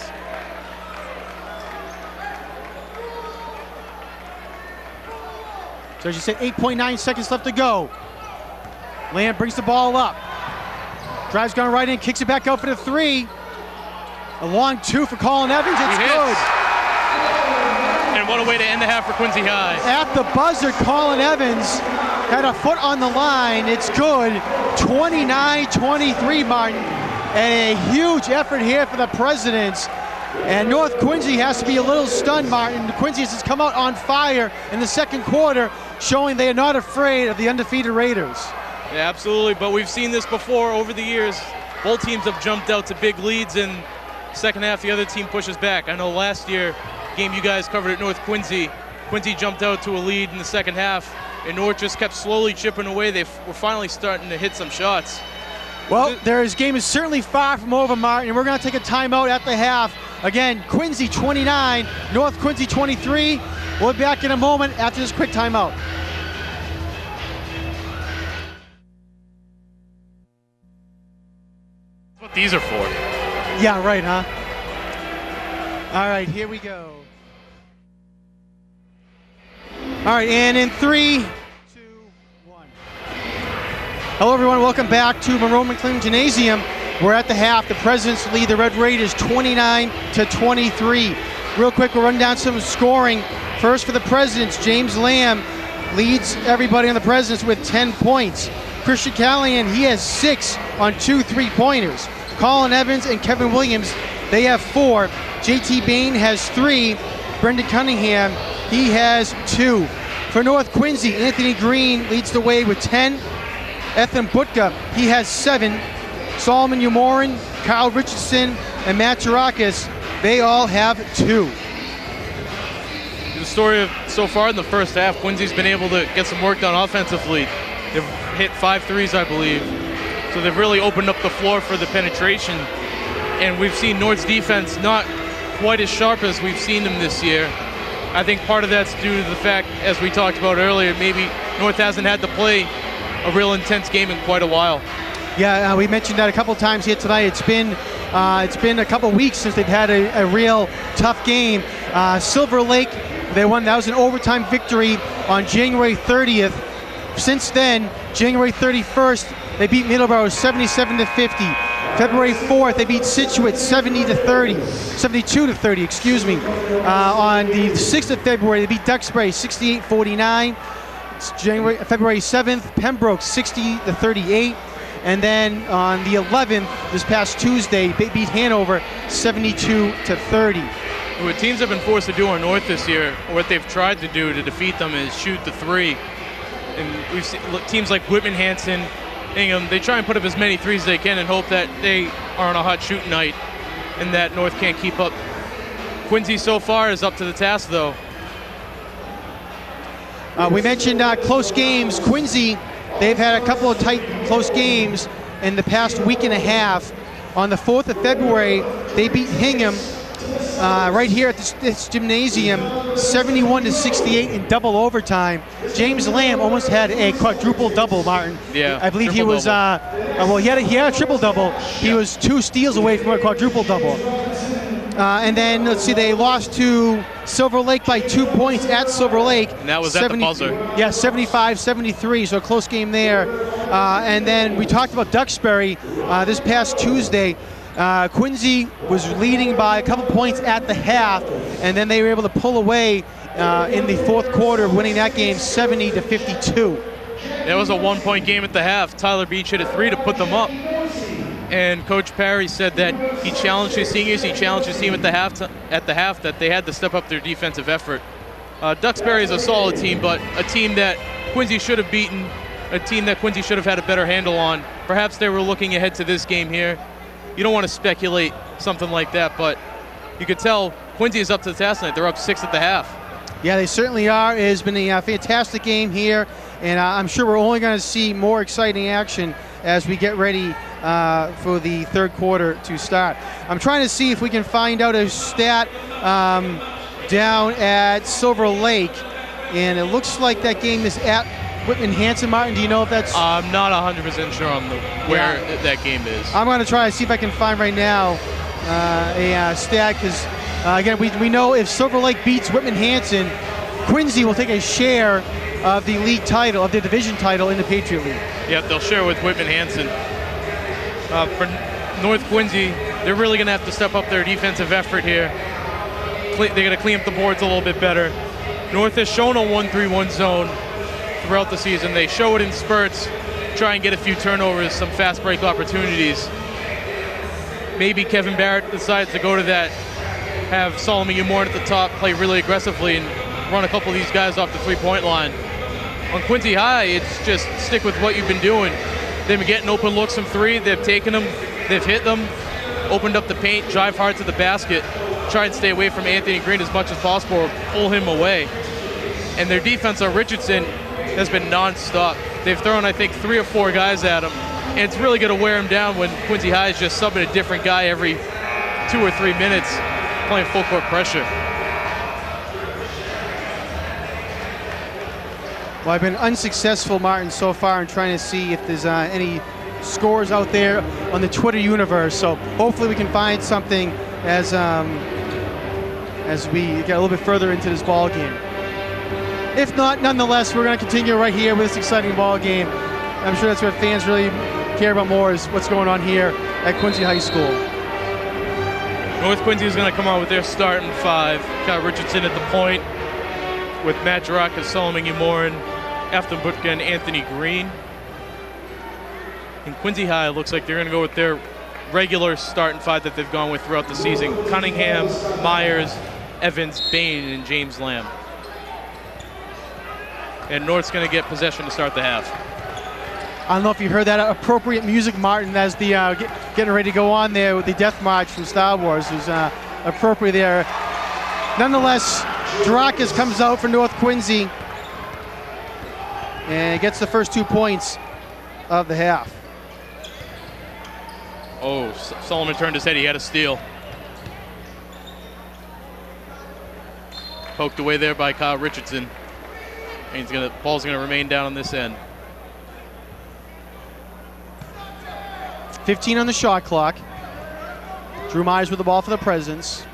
So as you said, 8.9 seconds left to go. Lamb brings the ball up. Drives going right in, kicks it back out for the three. A long two for Colin Evans, it's good. And what a way to end the half for Quincy High. At the buzzer, Colin Evans had a foot on the line, it's good. 29-23, Martin. And a huge effort here for the Presidents. And North Quincy has to be a little stunned, Martin. Quincy has come out on fire in the second quarter, showing they are not afraid of the undefeated Raiders. Yeah, absolutely, but we've seen this before over the years. Both teams have jumped out to big leads, and second half the other team pushes back. I know last year, game you guys covered at North Quincy, Quincy jumped out to a lead in the second half, and North just kept slowly chipping away. They were finally starting to hit some shots. Well, their game is certainly far from over, Martin, and we're going to take a timeout at the half. Again, Quincy 29, North Quincy 23. We'll be back in a moment after this quick timeout. That's what these are for. Yeah, right, huh? All right, here we go. All right, and in 3, 2, 1. Hello, everyone. Welcome back to Monroe McLean Gymnasium. We're at the half. The Presidents lead the Red Raiders 29-23. Real quick, we'll run down some scoring. First for the Presidents, James Lamb leads everybody on the Presidents with 10 points. Christian Callahan, he has 6 on 2 3-pointers. Colin Evans and Kevin Williams, they have 4. JT Bain has 3. Brendan Cunningham, he has 2. For North Quincy, Anthony Green leads the way with 10. Ethan Butka, he has 7. Solomon Umorin, Kyle Richardson, and Matt Tarakis, they all have 2. The story of so far in the first half, Quincy's been able to get some work done offensively. They've hit 5 threes, I believe. So they've really opened up the floor for the penetration. And we've seen North's defense not quite as sharp as we've seen them this year. I think part of that's due to the fact, as we talked about earlier, maybe North hasn't had to play a real intense game in quite a while. Yeah, we mentioned that a couple times here tonight. It's been a couple weeks since they've had a real tough game. Silver Lake, they won. That was an overtime victory on January 30th. Since then, January 31st, they beat Middleborough 77-50. February 4th, they beat Situate 72-30, excuse me. On the 6th of February, they beat Duxbury 68-49. February 7th, Pembroke 60-38. And then on the 11th, this past Tuesday, they beat Hanover 72-30. What teams have been forced to do on North this year, or what they've tried to do to defeat them, is shoot the 3. And we've seen teams like Whitman, Hanson, Ingham, they try and put up as many threes as they can and hope that they are on a hot shooting night and that North can't keep up. Quincy so far is up to the task, though. We mentioned close games. Quincy, they've had a couple of tight, close games in the past week and a half. On the 4th of February, they beat Hingham right here at this gymnasium, 71-68 in double overtime. James Lamb almost had a quadruple double, Martin. Yeah, I believe he was. Well, he had a triple double. He was 2 steals away from a quadruple double. And then, let's see, they lost to Silver Lake by 2 points at Silver Lake. And that was at the buzzer. Yeah, 75-73, so a close game there. And then we talked about Duxbury this past Tuesday. Quincy was leading by a couple points at the half, and then they were able to pull away in the fourth quarter, winning that game 70-52. It was a 1-point game at the half. Tyler Beach hit a 3 to put them up. And Coach Parry said that he challenged his seniors, he challenged his team at the half that they had to step up their defensive effort. Duxbury is a solid team, but a team that Quincy should have beaten, a team that Quincy should have had a better handle on. Perhaps they were looking ahead to this game here. You don't want to speculate something like that, but you could tell Quincy is up to the task tonight. They're up 6 at the half. Yeah, they certainly are. It has been a fantastic game here, and I'm sure we're only going to see more exciting action as we get ready for the third quarter to start. I'm trying to see if we can find out a stat down at Silver Lake, and it looks like that game is at Whitman-Hanson. Martin, do you know if that's... I'm not 100% sure on where that game is. I'm going to try to see if I can find right now a stat, because again, we know if Silver Lake beats Whitman-Hanson, Quincy will take a share of the league title, of the division title in the Patriot League. Yeah, they'll share with Whitman-Hanson. For North Quincy, they're really going to have to step up their defensive effort here. They're going to clean up the boards a little bit better. North has shown a 1-3-1 zone throughout the season. They show it in spurts, try and get a few turnovers, some fast break opportunities. Maybe Kevin Barrett decides to go to that, have Solomon Umorn at the top, play really aggressively, and run a couple of these guys off the three-point line. On Quincy High, it's just stick with what you've been doing. They've been getting open looks from three. They've taken them. They've hit them, opened up the paint, drive hard to the basket, try and stay away from Anthony Green as much as possible or pull him away. And their defense on Richardson has been nonstop. They've thrown, I think, 3 or 4 guys at him. And it's really going to wear him down when Quincy High is just subbing a different guy every 2 or 3 minutes, playing full court pressure. Well, I've been unsuccessful, Martin, so far in trying to see if there's any scores out there on the Twitter universe. So hopefully we can find something as we get a little bit further into this ball game. If not, nonetheless, we're going to continue right here with this exciting ball game. I'm sure that's what fans really care about more, is what's going on here at Quincy High School. North Quincy is going to come out with their starting 5. Got Richardson at the point, with Matt Jaraka, Solomon Umorn, Afton Butka, and Anthony Green. And Quincy High looks like they're going to go with their regular starting 5 that they've gone with throughout the season. Cunningham, Myers, Evans, Bain, and James Lamb. And North's going to get possession to start the half. I don't know if you heard that appropriate music, Martin, as the getting ready to go on there with the Death March from Star Wars. It was appropriate there. Nonetheless, Drakis comes out for North Quincy and gets the first 2 points of the half. Oh, Solomon turned his head. He had a steal. Poked away there by Kyle Richardson. And ball's gonna remain down on this end. 15 on the shot clock. Drew Myers with the ball for the Presidents.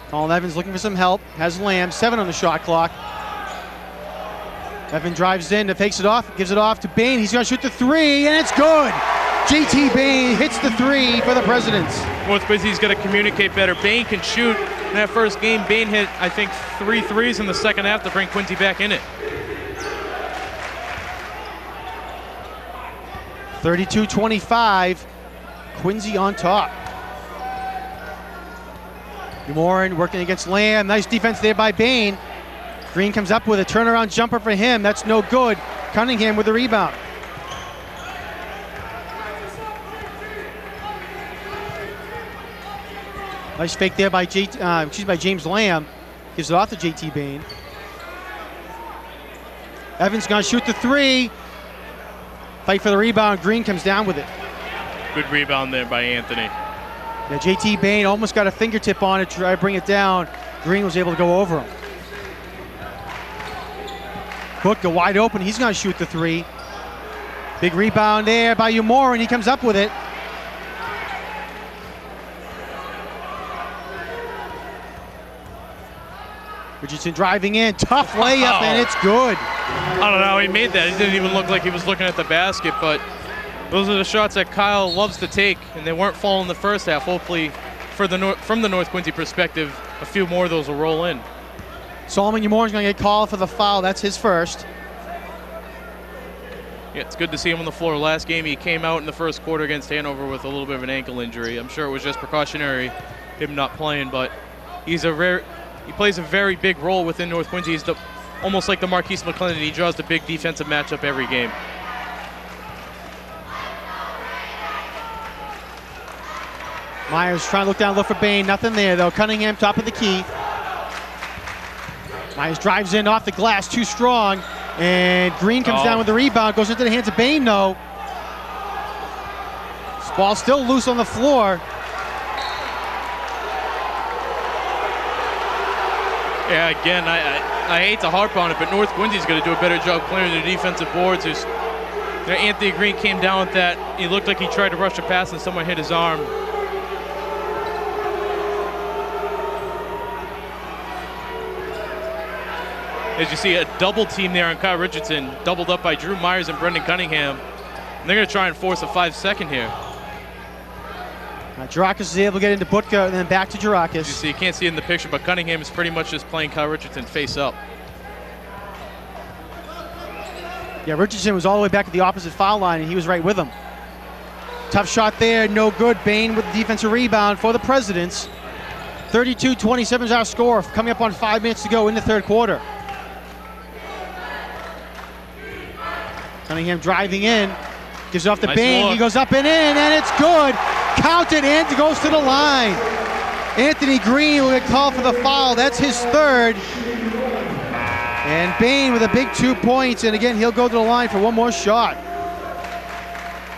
Colin Evans looking for some help. Has Lamb. 7 on the shot clock. Evan drives in, takes it off, gives it off to Bain. He's going to shoot the 3, and it's good. JT Bain hits the 3 for the Presidents. North Quincy's got to communicate better. Bain can shoot. In that first game, Bain hit, I think, 3 threes in the second half to bring Quincy back in it. 32-25, Quincy on top. Umorn working against Lamb. Nice defense there by Bain. Green comes up with a turnaround jumper for him. That's no good. Cunningham with the rebound. Nice fake there by James Lamb. Gives it off to JT Bain. Evans gonna shoot the 3. Fight for the rebound. Green comes down with it. Good rebound there by Anthony. Yeah, JT Bain almost got a fingertip on it to try to bring it down. Green was able to go over him. Butka wide open. He's going to shoot the 3. Big rebound there by Umorn, and he comes up with it. Richardson driving in, tough layup, and it's good. I don't know how he made that. He didn't even look like he was looking at the basket, but those are the shots that Kyle loves to take, and they weren't falling the first half. Hopefully, from the North Quincy perspective, a few more of those will roll in. Solomon Yamor's going to get called for the foul. That's his first. Yeah, it's good to see him on the floor. Last game, he came out in the first quarter against Hanover with a little bit of an ankle injury. I'm sure it was just precautionary, him not playing, but he plays a very big role within North Quincy. He's almost like the Marquise McClendon. He draws the big defensive matchup every game. Myers trying to look down, look for Bain. Nothing there, though. Cunningham, top of the key. Myers drives in off the glass, too strong. And Green comes down with the rebound. Goes into the hands of Bain, though. This ball's still loose on the floor. Yeah, again, I hate to harp on it, but North Quincy's going to do a better job clearing the defensive boards. Anthony Green came down with that. He looked like he tried to rush a pass and someone hit his arm. As you see, a double team there on Kyle Richardson, doubled up by Drew Myers and Brendan Cunningham. And they're going to try and force a 5-second here. Girakis is able to get into Butka and then back to Girakis. You see, you can't see it in the picture, but Cunningham is pretty much just playing Kyle Richardson face up. Yeah, Richardson was all the way back at the opposite foul line, and he was right with him. Tough shot there, no good. Bain with the defensive rebound for the Presidents. 32-27 is our score, coming up on 5 minutes to go in the third quarter. Cunningham driving in, gives it off to Bain. Look. He goes up and in, and it's good. Counted and goes to the line. Anthony Green will get called for the foul. That's his third. And Bain with a big 2 points, and again, he'll go to the line for one more shot.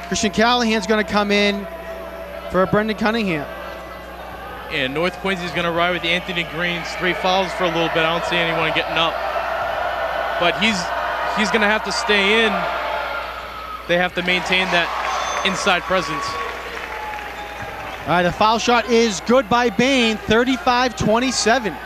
Christian Callahan's going to come in for Brendan Cunningham. And North Quincy's going to ride with Anthony Green's 3 fouls for a little bit. I don't see anyone getting up. But he's going to have to stay in. They have to maintain that inside presence. All right, the foul shot is good by Bain, 35-27.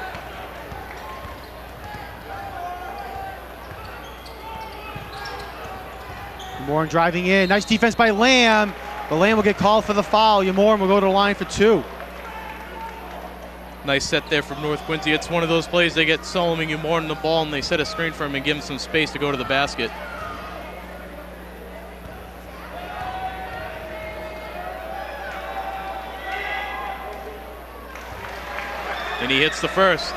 Yamorin driving in. Nice defense by Lamb. But Lamb will get called for the foul. Yamorin will go to the line for 2. Nice set there from North Quincy. It's one of those plays they get Solomon Yamorin the ball and they set a screen for him and give him some space to go to the basket. And he hits the first.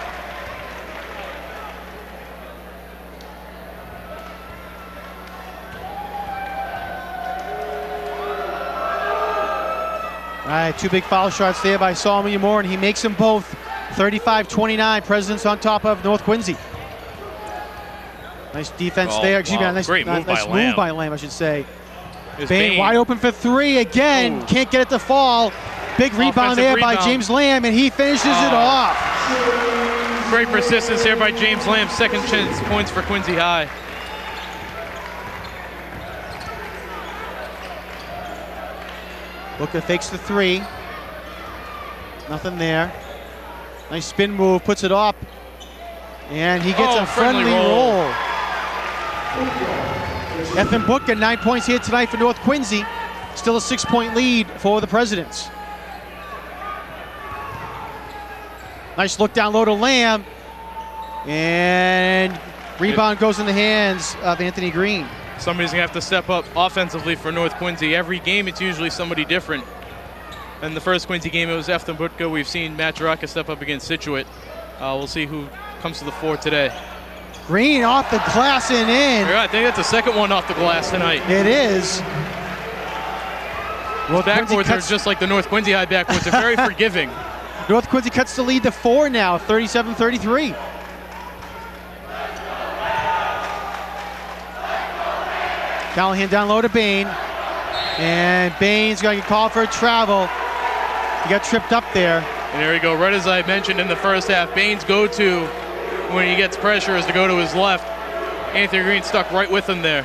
All right, 2 big foul shots there by Solomon Yamorin, and he makes them both. 35-29, Presidents on top of North Quincy. Nice defense there. Excuse me, nice move by Lamb, I should say. Bain wide open for 3 again. Ooh. Can't get it to fall. Big rebound there by James Lamb, and he finishes it off. Great persistence here by James Lamb. Second chance points for Quincy High. Booker fakes the 3. Nothing there. Nice spin move, puts it up. And he gets a friendly roll. Ethan Booker, 9 points here tonight for North Quincy. Still a 6-point lead for the Presidents. Nice look down low to Lamb. And rebound goes in the hands of Anthony Green. Somebody's going to have to step up offensively for North Quincy. Every game, it's usually somebody different. In the first Quincy game, it was Ethan Butka. We've seen Matt Girakis step up against Situate. We'll see who comes to the fore today. Green off the glass and in. Yeah, I think that's the second one off the glass tonight. It is. North backboards are just like the North Quincy High backboards. They're very forgiving. North Quincy cuts the lead to 4 now, 37-33. Callahan down low to Bain. And Bain's going to get called for a travel. He got tripped up there. And there we go. Right as I mentioned in the first half, Bain's go-to when he gets pressure is to go to his left. Anthony Green stuck right with him there.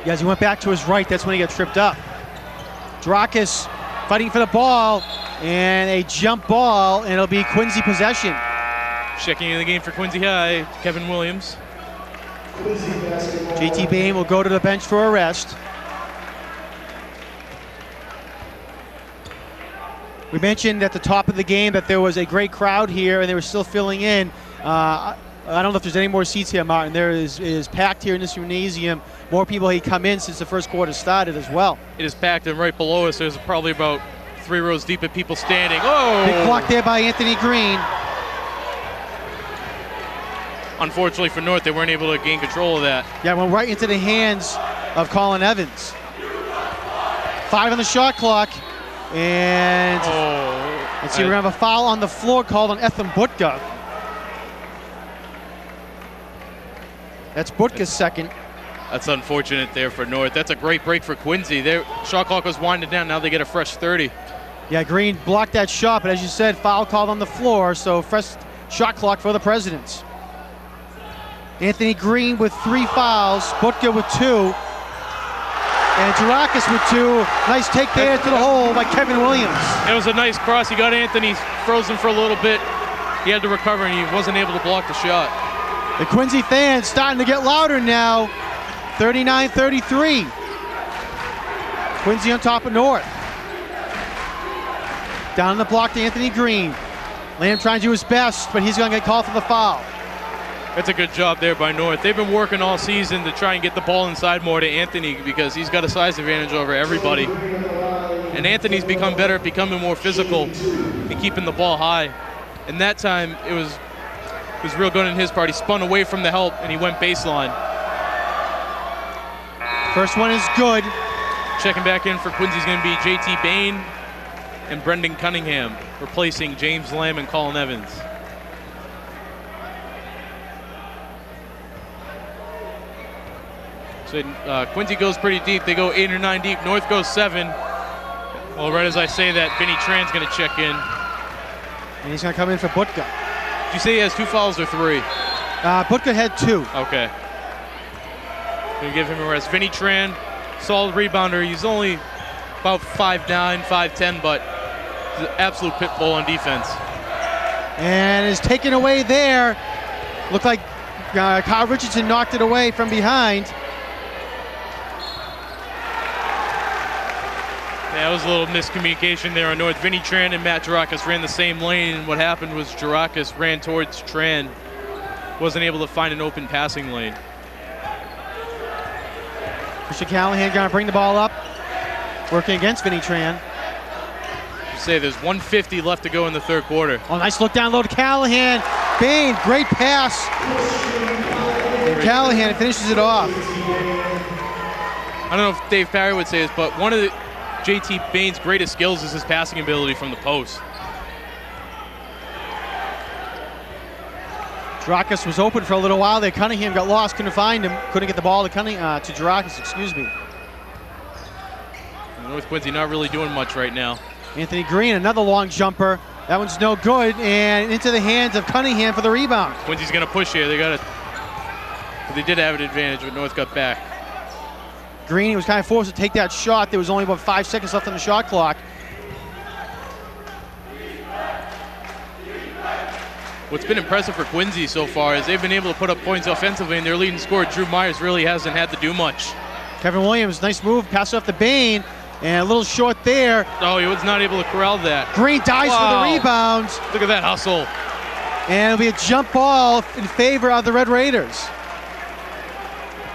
Yeah, as he went back to his right, that's when he got tripped up. Girakis fighting for the ball, and a jump ball, and it'll be Quincy possession. Checking in the game for Quincy High, Kevin Williams. JT Bain will go to the bench for a rest. We mentioned at the top of the game that there was a great crowd here and they were still filling in. I don't know if there's any more seats here, Martin. There is packed here in this gymnasium. More people had come in since the first quarter started as well. It is packed, and right below us there's probably about 3 rows deep of people standing. Oh! Big block there by Anthony Green. Unfortunately for North, they weren't able to gain control of that. Yeah, went right into the hands of Colin Evans. 5 on the shot clock. And let's see, we're going to have a foul on the floor called on Ethan Butka. That's Butka's second. That's unfortunate there for North. That's a great break for Quincy. Their shot clock was winding down. Now they get a fresh 30. Yeah, Green blocked that shot, but as you said, foul called on the floor, so fresh shot clock for the Presidents. Anthony Green with 3 fouls, Butka with 2, and Girakis with 2. Nice take there to the hole by Kevin Williams. It was a nice cross. He got Anthony frozen for a little bit. He had to recover, and he wasn't able to block the shot. The Quincy fans starting to get louder now. 39-33. Quincy on top of North. Down the block to Anthony Green. Lamb trying to do his best, but he's going to get called for the foul. That's a good job there by North. They've been working all season to try and get the ball inside more to Anthony because he's got a size advantage over everybody. And Anthony's become better at becoming more physical and keeping the ball high. And that time, it was real good on his part. He spun away from the help and he went baseline. First one is good. Checking back in for Quincy's going to be JT Bain and Brendan Cunningham, replacing James Lamb and Colin Evans. So Quincy goes pretty deep. They go 8 or 9 deep. North goes 7. Well, right as I say that, Vinny Tran's going to check in. And he's going to come in for Butka. Did you say he has 2 fouls or 3? Butka had 2. Okay. Going to give him a rest. Vinny Tran, solid rebounder. He's only about 5'9", 5'10", but he's an absolute pit bull on defense. And is taken away there. Looked like Kyle Richardson knocked it away from behind. Yeah, it was a little miscommunication there on North. Vinny Tran and Matt Girakis ran the same lane, and what happened was Girakis ran towards Tran. Wasn't able to find an open passing lane. Christian Callahan going to bring the ball up, working against Vinny Tran. You say there's 1:50 left to go in the third quarter. Oh, nice look down low to Callahan. Bain, great pass. And Callahan finishes it off. I don't know if Dave Parry would say this, but one of the JT Bain's greatest skills is his passing ability from the post. Girakis was open for a little while there. Cunningham got lost, couldn't find him. Couldn't get the ball to Girakis, excuse me. North Quincy not really doing much right now. Anthony Green, another long jumper. That one's no good, and into the hands of Cunningham for the rebound. Quincy's gonna push here. They did have an advantage, but North got back. Green was kind of forced to take that shot. There was only about 5 seconds left on the shot clock. What's been impressive for Quincy so far is they've been able to put up points offensively, and their leading scorer, Drew Myers, really hasn't had to do much. Kevin Williams, nice move, pass off to Bain, and a little short there. Oh, he was not able to corral that. Green dives for the rebound. Look at that hustle. And it'll be a jump ball in favor of the Red Raiders.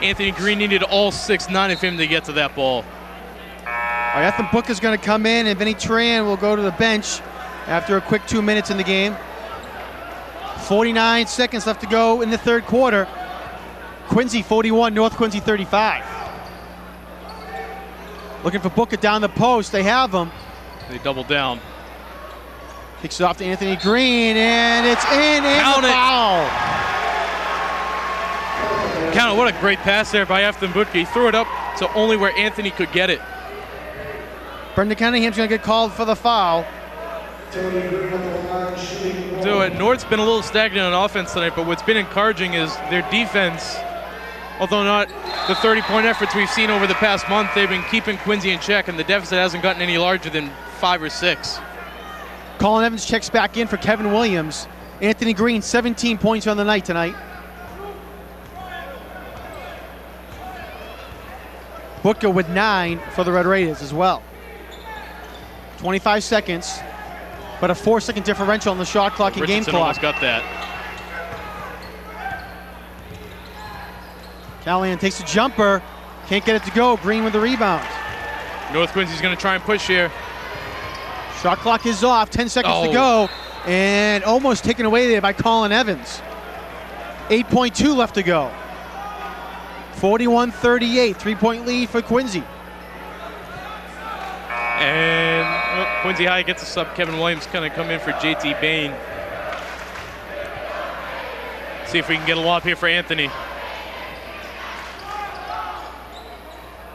Anthony Green needed all 6'9" of him to get to that ball. All right, Ethan Book is going to come in, and Vinny Tran will go to the bench after a quick 2 minutes in the game. 49 seconds left to go in the third quarter. Quincy 41, North Quincy 35. Looking for Booker down the post. They have him. They double down. Kicks it off to Anthony Green, and it's in, and Count the it. foul. Count it. What a great pass there by Ethan Butke. He threw it up to only where Anthony could get it. Brendan Cunningham's going to get called for the foul. So North's been a little stagnant on offense tonight, but what's been encouraging is their defense. Although not the 30-point efforts we've seen over the past month, they've been keeping Quincy in check, and the deficit hasn't gotten any larger than 5 or 6. Colin Evans checks back in for Kevin Williams. Anthony Green, 17 points on the night tonight. Booker with 9 for the Red Raiders as well. 25 seconds, but a 4-second differential on the shot clock and game Richardson clock. almost got that. Callahan takes a jumper, can't get it to go. Green with the rebound. North Quincy's going to try and push here. Shot clock is off, 10 seconds to go, and almost taken away there by Colin Evans. 8.2 left to go. 41-38, 3-point lead for Quincy. And Quincy High gets a sub. Kevin Williams going to come in for JT Bain. See if we can get a lob here for Anthony.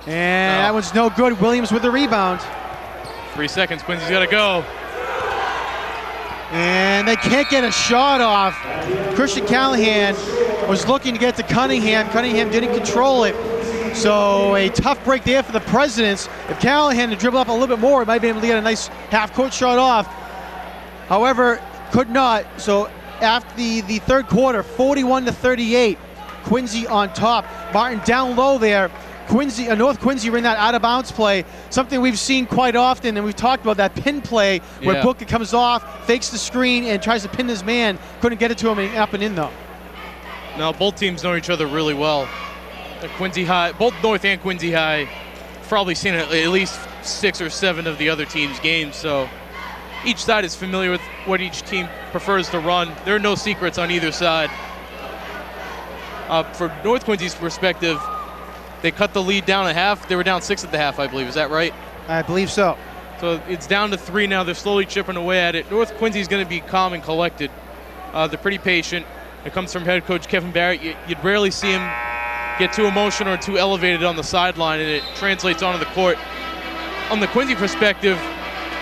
And that one's no good. Williams with the rebound. 3 seconds, Quincy's got to go. And they can't get a shot off. Christian Callahan was looking to get to Cunningham. Cunningham didn't control it. So a tough break there for the Presidents. If Callahan had dribbled up a little bit more, he might be able to get a nice half-court shot off. However, could not. So after the third quarter, 41-38, Quincy on top. Martin down low there. North Quincy ran that out-of-bounds play, something we've seen quite often, and we've talked about that pin play where Booker comes off, fakes the screen, and tries to pin his man. Couldn't get it to him and up and in, though. Now, both teams know each other really well. Quincy High, both North and Quincy High, probably seen at least 6 or 7 of the other team's games, so each side is familiar with what each team prefers to run. There are no secrets on either side. For North Quincy's perspective, they cut the lead down a half. They were down 6 at the half, I believe. Is that right? I believe so. So it's down to 3 now. They're slowly chipping away at it. North Quincy's going to be calm and collected. They're pretty patient. It comes from head coach Kevin Barrett. You'd rarely see him get too emotional or too elevated on the sideline, and it translates onto the court. On the Quincy perspective,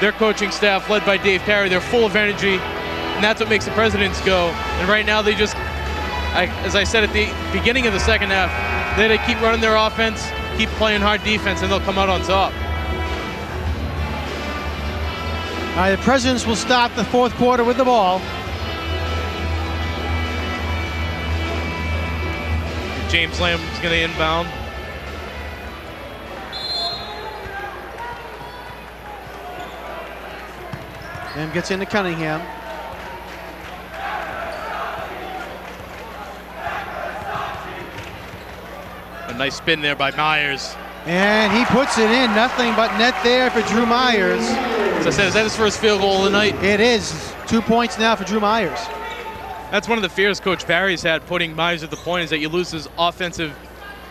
their coaching staff, led by Dave Carey, they're full of energy, and that's what makes the Presidents go. And right now they just, as I said at the beginning of the second half, they keep running their offense, keep playing hard defense, and they'll come out on top. All right, the Presidents will start the fourth quarter with the ball. James Lamb is going to inbound. Lamb gets into Cunningham. A nice spin there by Myers. And he puts it in. Nothing but net there for Drew Myers. As I said, is that his first field goal of the night? It is. 2 points now for Drew Myers. That's one of the fears Coach Barry's had putting Myers at the point, is that you lose his offensive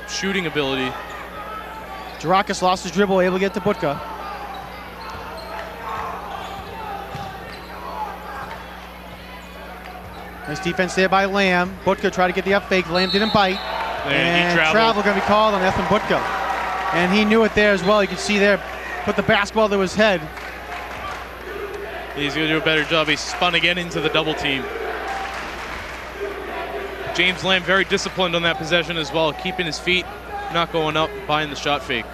shooting ability. Girakis lost his dribble, able to get to Butka. Nice defense there by Lamb. Butka tried to get the up fake. Lamb didn't bite. And travel going to be called on Ethan Butka. And he knew it there as well. You can see there, put the basketball to his head. He's going to do a better job. He spun again into the double team. James Lamb very disciplined on that possession as well, keeping his feet, not going up, buying the shot fake.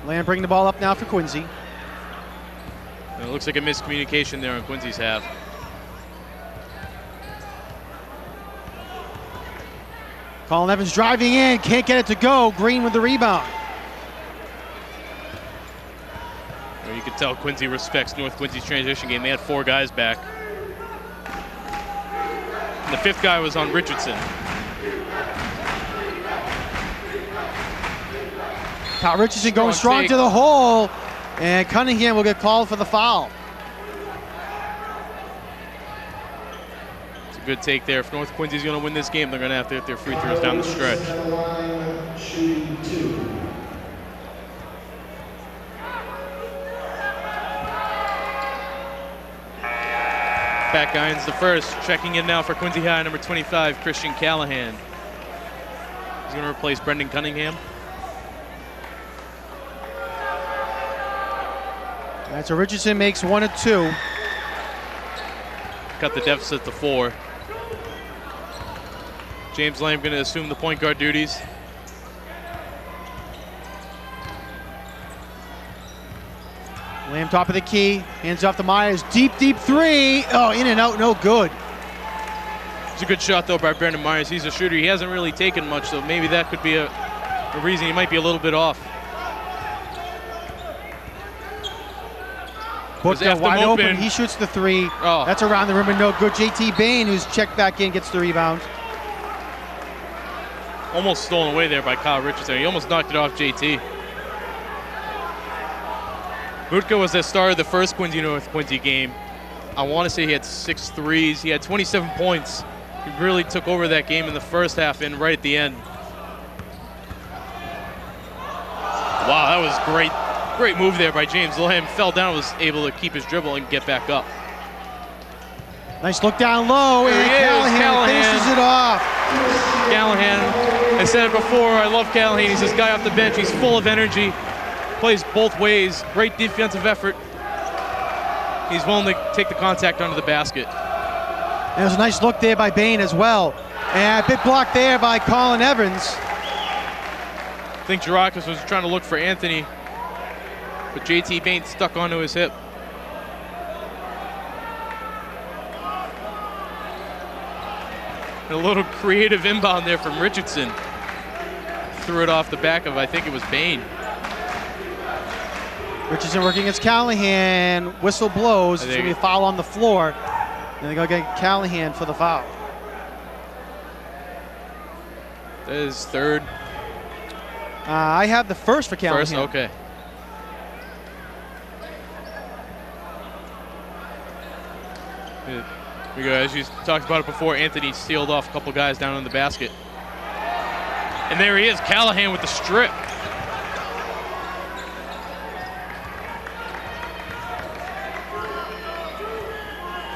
Lamb bringing the ball up now for Quincy. And it looks like a miscommunication there on Quincy's half. Colin Evans driving in, can't get it to go. Green with the rebound. Well, you can tell Quincy respects North Quincy's transition game. They had 4 guys back. And the 5th guy was on Richardson. Kyle Richardson going strong to the hole, and Cunningham will get called for the foul. It's a good take there. If North Quincy's going to win this game, they're going to have to hit their free throws down the stretch. Back Irons the first, checking in now for Quincy High, number 25, Christian Callahan. He's going to replace Brendan Cunningham. All right, so Richardson makes 1 of 2. Cut the deficit to 4. James Lamb going to assume the point guard duties. Lamb top of the key, hands off to Myers. Deep, deep three. Oh, in and out, no good. It's a good shot, though, by Brandon Myers. He's a shooter. He hasn't really taken much, so maybe that could be a reason he might be a little bit off. Booker wide open. He shoots the three. Oh. That's around the rim and no good. JT Bain, who's checked back in, gets the rebound. Almost stolen away there by Kyle Richardson. He almost knocked it off JT. Butka was the star of the first North Quincy game. I want to say he had 6 threes. He had 27 points. He really took over that game in the first half and right at the end. Wow, that was great. Great move there by James Lamb. Fell down, was able to keep his dribble and get back up. Nice look down low, and Callahan finishes it off. Callahan, I said it before, I love Callahan. He's this guy off the bench. He's full of energy. Plays both ways. Great defensive effort. He's willing to take the contact under the basket. There's a nice look there by Bain as well. And a big block there by Colin Evans. I think Girakis was trying to look for Anthony, but JT Bain stuck onto his hip. And a little creative inbound there from Richardson. Threw it off the back of, I think it was Bain. Richardson working against Callahan. Whistle blows. It's going to be a foul on the floor. And they go get Callahan for the foul. That is third. I have the first for Callahan. First, okay. Here we go. As you talked about it before, Anthony sealed off a couple guys down in the basket. And there he is, Callahan with the strip.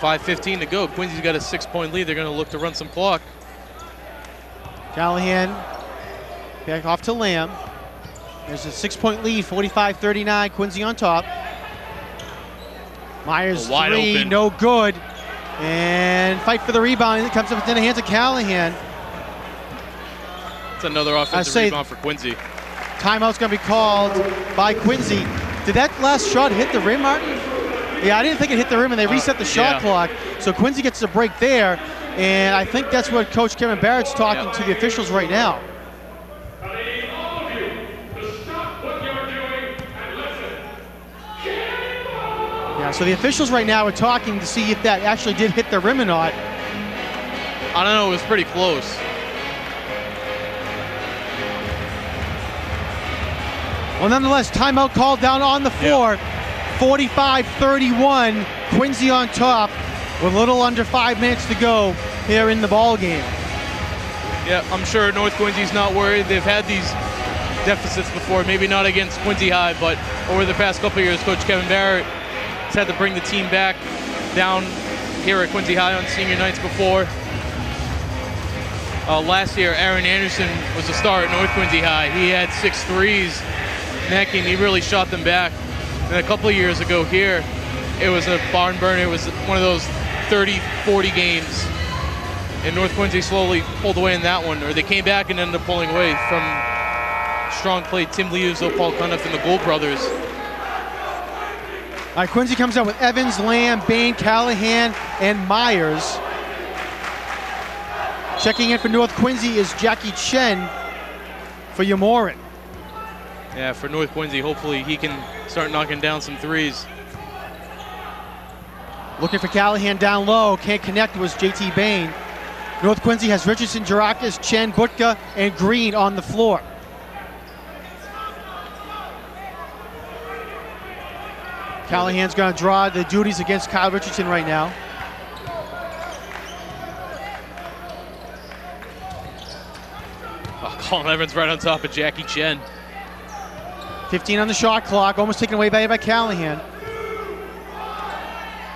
.5:15 to go. Quincy's got a 6-point lead. They're going to look to run some clock. Callahan back off to Lamb. There's a 6-point lead, 45-39. Quincy on top. Myers wide three, open. No good. And fight for the rebound. It comes up in the hands of Callahan. It's another offensive rebound for Quincy. Timeout's going to be called by Quincy. Did that last shot hit the rim, Martin? Yeah, I didn't think it hit the rim, and they reset the shot clock. So Quincy gets the break there, and I think that's what Coach Kevin Barrett's talking to the officials right now. Yeah, so the officials right now are talking to see if that actually did hit the rim or not. I don't know, it was pretty close. Well, nonetheless, timeout called down on the floor. 45-31, Quincy on top with a little under 5 minutes to go here in the ball game. Yeah, I'm sure North Quincy's not worried. They've had these deficits before, maybe not against Quincy High, but over the past couple of years, Coach Kevin Barrett has had to bring the team back down here at Quincy High on senior nights before. Last year, Aaron Anderson was the star at North Quincy High. He had 6 threes in that game. He really shot them back. And a couple of years ago here, it was a barn burner. It was one of those 30-40 games. And North Quincy slowly pulled away in that one, or they came back and ended up pulling away from strong play Tim Liuzzo, Paul Cundiff, and the Gould brothers. All right, Quincy comes out with Evans, Lamb, Bain, Callahan, and Myers. Checking in for North Quincy is Jackie Chen for Yamorin. Yeah, for North Quincy, hopefully he can start knocking down some threes. Looking for Callahan down low, can't connect, was JT Bain. North Quincy has Richardson, Girakis, Chen, Butka, and Green on the floor. Callahan's going to draw the duties against Kyle Richardson right now. Oh, Colin Evans right on top of Jackie Chen. 15 on the shot clock, almost taken away by Callahan.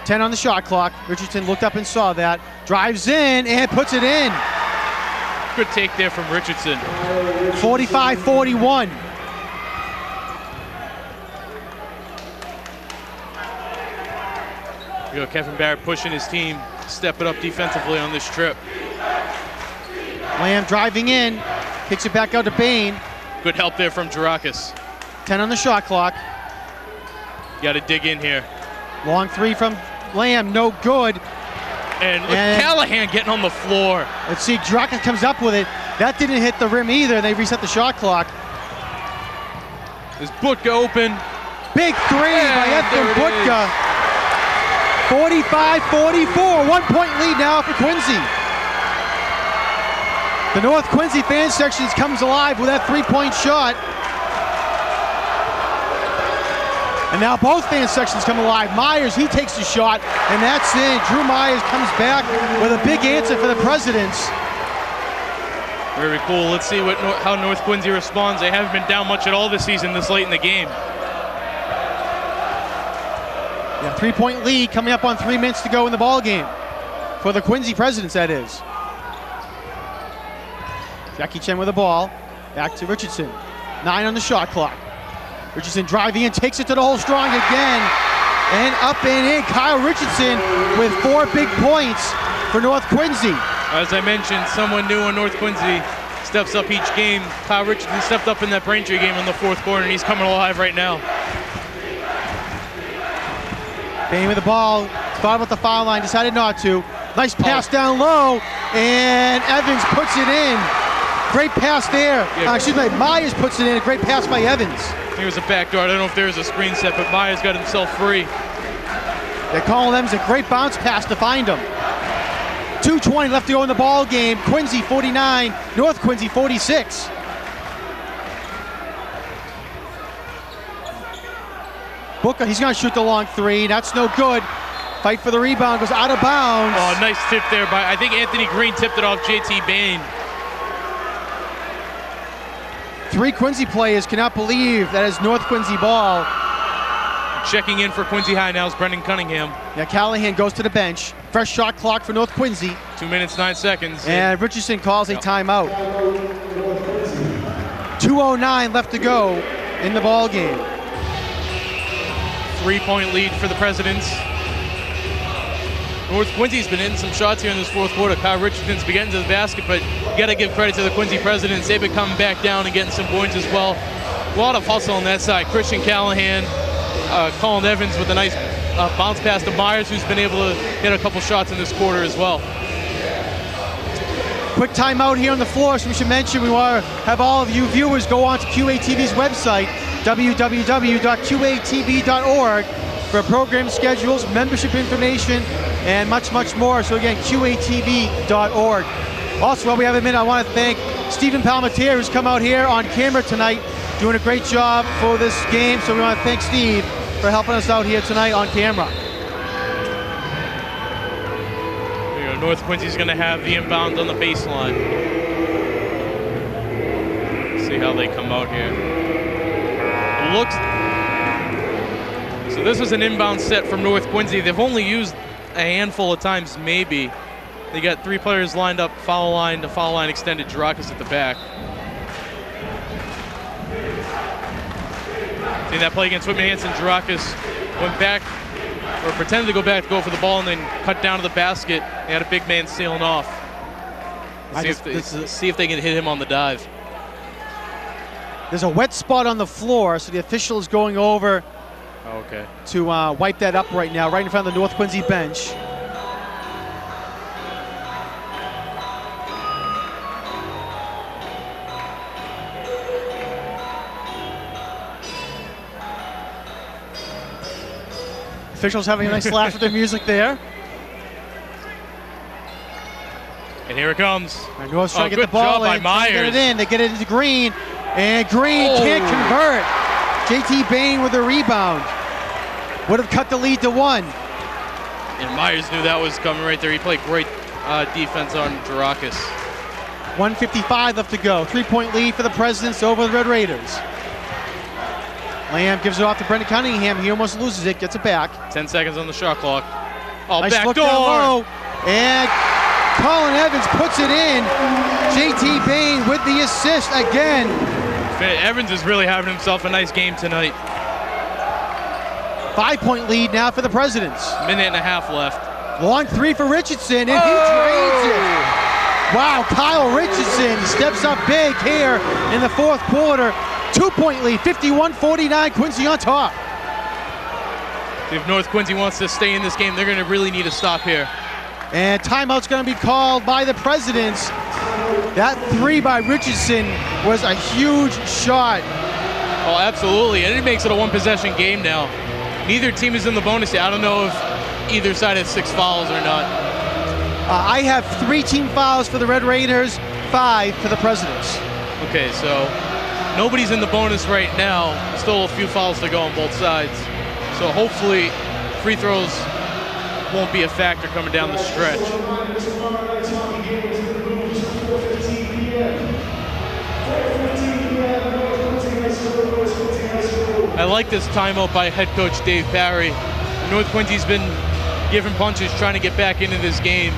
10 on the shot clock. Richardson looked up and saw that. Drives in and puts it in. Good take there from Richardson. 45-41. You know, Kevin Barrett pushing his team, stepping up defensively on this trip. Lamb driving in, kicks it back out to Bain. Good help there from Girakis. 10 on the shot clock. You got to dig in here. Long three from Lamb, no good. And look, Callahan getting on the floor. Let's see, Druckus comes up with it. That didn't hit the rim either. They reset the shot clock. Is Butka open? Big three by Efton Butka. 45-44, 1 point lead now for Quincy. The North Quincy fan section comes alive with that 3-point shot. And now both fan sections come alive. Myers, he takes the shot, and that's in. Drew Myers comes back with a big answer for the Presidents. Very cool. Let's see how North Quincy responds. They haven't been down much at all this season this late in the game. Yeah, 3-point lead coming up on 3 minutes to go in the ball game. For the Quincy Presidents, that is. Jackie Chen with the ball. Back to Richardson. 9 on the shot clock. Richardson driving in, takes it to the hole strong again. And up and in. Kyle Richardson with 4 big points for North Quincy. As I mentioned, someone new on North Quincy steps up each game. Kyle Richardson stepped up in that Braintree game in the 4th quarter, and he's coming alive right now. Bain with the ball, thought about the foul line, decided not to. Nice pass down low, and Evans puts it in. Great pass there. Myers puts it in. A great pass by Evans. I think it was a backdoor. I don't know if there was a screen set, but Myers got himself free. They call Evans a great bounce pass to find him. 2:20 left to go in the ball game. Quincy 49, North Quincy 46. Butka, he's going to shoot the long three. That's no good. Fight for the rebound, goes out of bounds. Oh, nice tip there by, I think Anthony Green tipped it off JT Bain. 3 Quincy players cannot believe that is North Quincy ball. Checking in for Quincy High now is Brendan Cunningham. Yeah, Callahan goes to the bench. Fresh shot clock for North Quincy. 2 minutes, 9 seconds. And Richardson calls a timeout. 2:09 left to go in the ball game. 3-point lead for the Presidents. North Quincy's been hitting some shots here in this 4th quarter. Kyle Richardson's been getting to the basket, but you got to give credit to the Quincy Presidents. They've been coming back down and getting some points as well. A lot of hustle on that side. Christian Callahan, Colin Evans with a nice bounce pass to Myers, who's been able to hit a couple shots in this quarter as well. Quick timeout here on the floor, so we should mention we want to have all of you viewers go on to QATV's website, www.qatv.org, for program schedules, membership information, and much, much more. So again, QATV.org. Also, while we have a minute, I want to thank Stephen Palmatier, who's come out here on camera tonight, doing a great job for this game. So we want to thank Steve for helping us out here tonight on camera. North Quincy's going to have the inbound on the baseline. See how they come out here. So this is an inbound set from North Quincy. They've only used a handful of times, maybe. They got 3 players lined up, foul line to foul line extended. Druckus at the back. See that play against Whitman Hanson? Druckus went back, or pretended to go back to go for the ball, and then cut down to the basket. They had a big man sealing off. See if they can hit him on the dive. There's a wet spot on the floor, so the official is going over to wipe that up right now, right in front of the North Quincy bench. Officials having a nice laugh with their music there. And here it comes. And North's trying to get the ball in. Myers. Get it in. They get it into Green. And Green can't convert. JT Bain with the rebound. Would have cut the lead to 1. And Myers knew that was coming right there. He played great defense on Druckus. 1:55 left to go. 3-point lead for the Presidents over the Red Raiders. Lamb gives it off to Brendan Cunningham. He almost loses it, gets it back. 10 seconds on the shot clock. Oh, nice back look door. Down low. And Colin Evans puts it in. JT Bain with the assist again. Evans is really having himself a nice game tonight. 5-point lead now for the Presidents. Minute and a half left. Long 3 for Richardson, and he drains it. Wow, Kyle Richardson steps up big here in the 4th quarter. 2-point lead, 51-49, Quincy on top. If North Quincy wants to stay in this game, they're going to really need a stop here. And timeout's going to be called by the Presidents. That 3 by Richardson was a huge shot. Oh, absolutely, and it makes it a one-possession game now. Neither team is in the bonus yet. I don't know if either side has 6 fouls or not. I have 3 team fouls for the Red Raiders, 5 for the Presidents. Okay, so nobody's in the bonus right now. Still a few fouls to go on both sides. So hopefully free throws won't be a factor coming down the stretch. I like this timeout by head coach Dave Parry. North Quincy's been giving punches trying to get back into this game.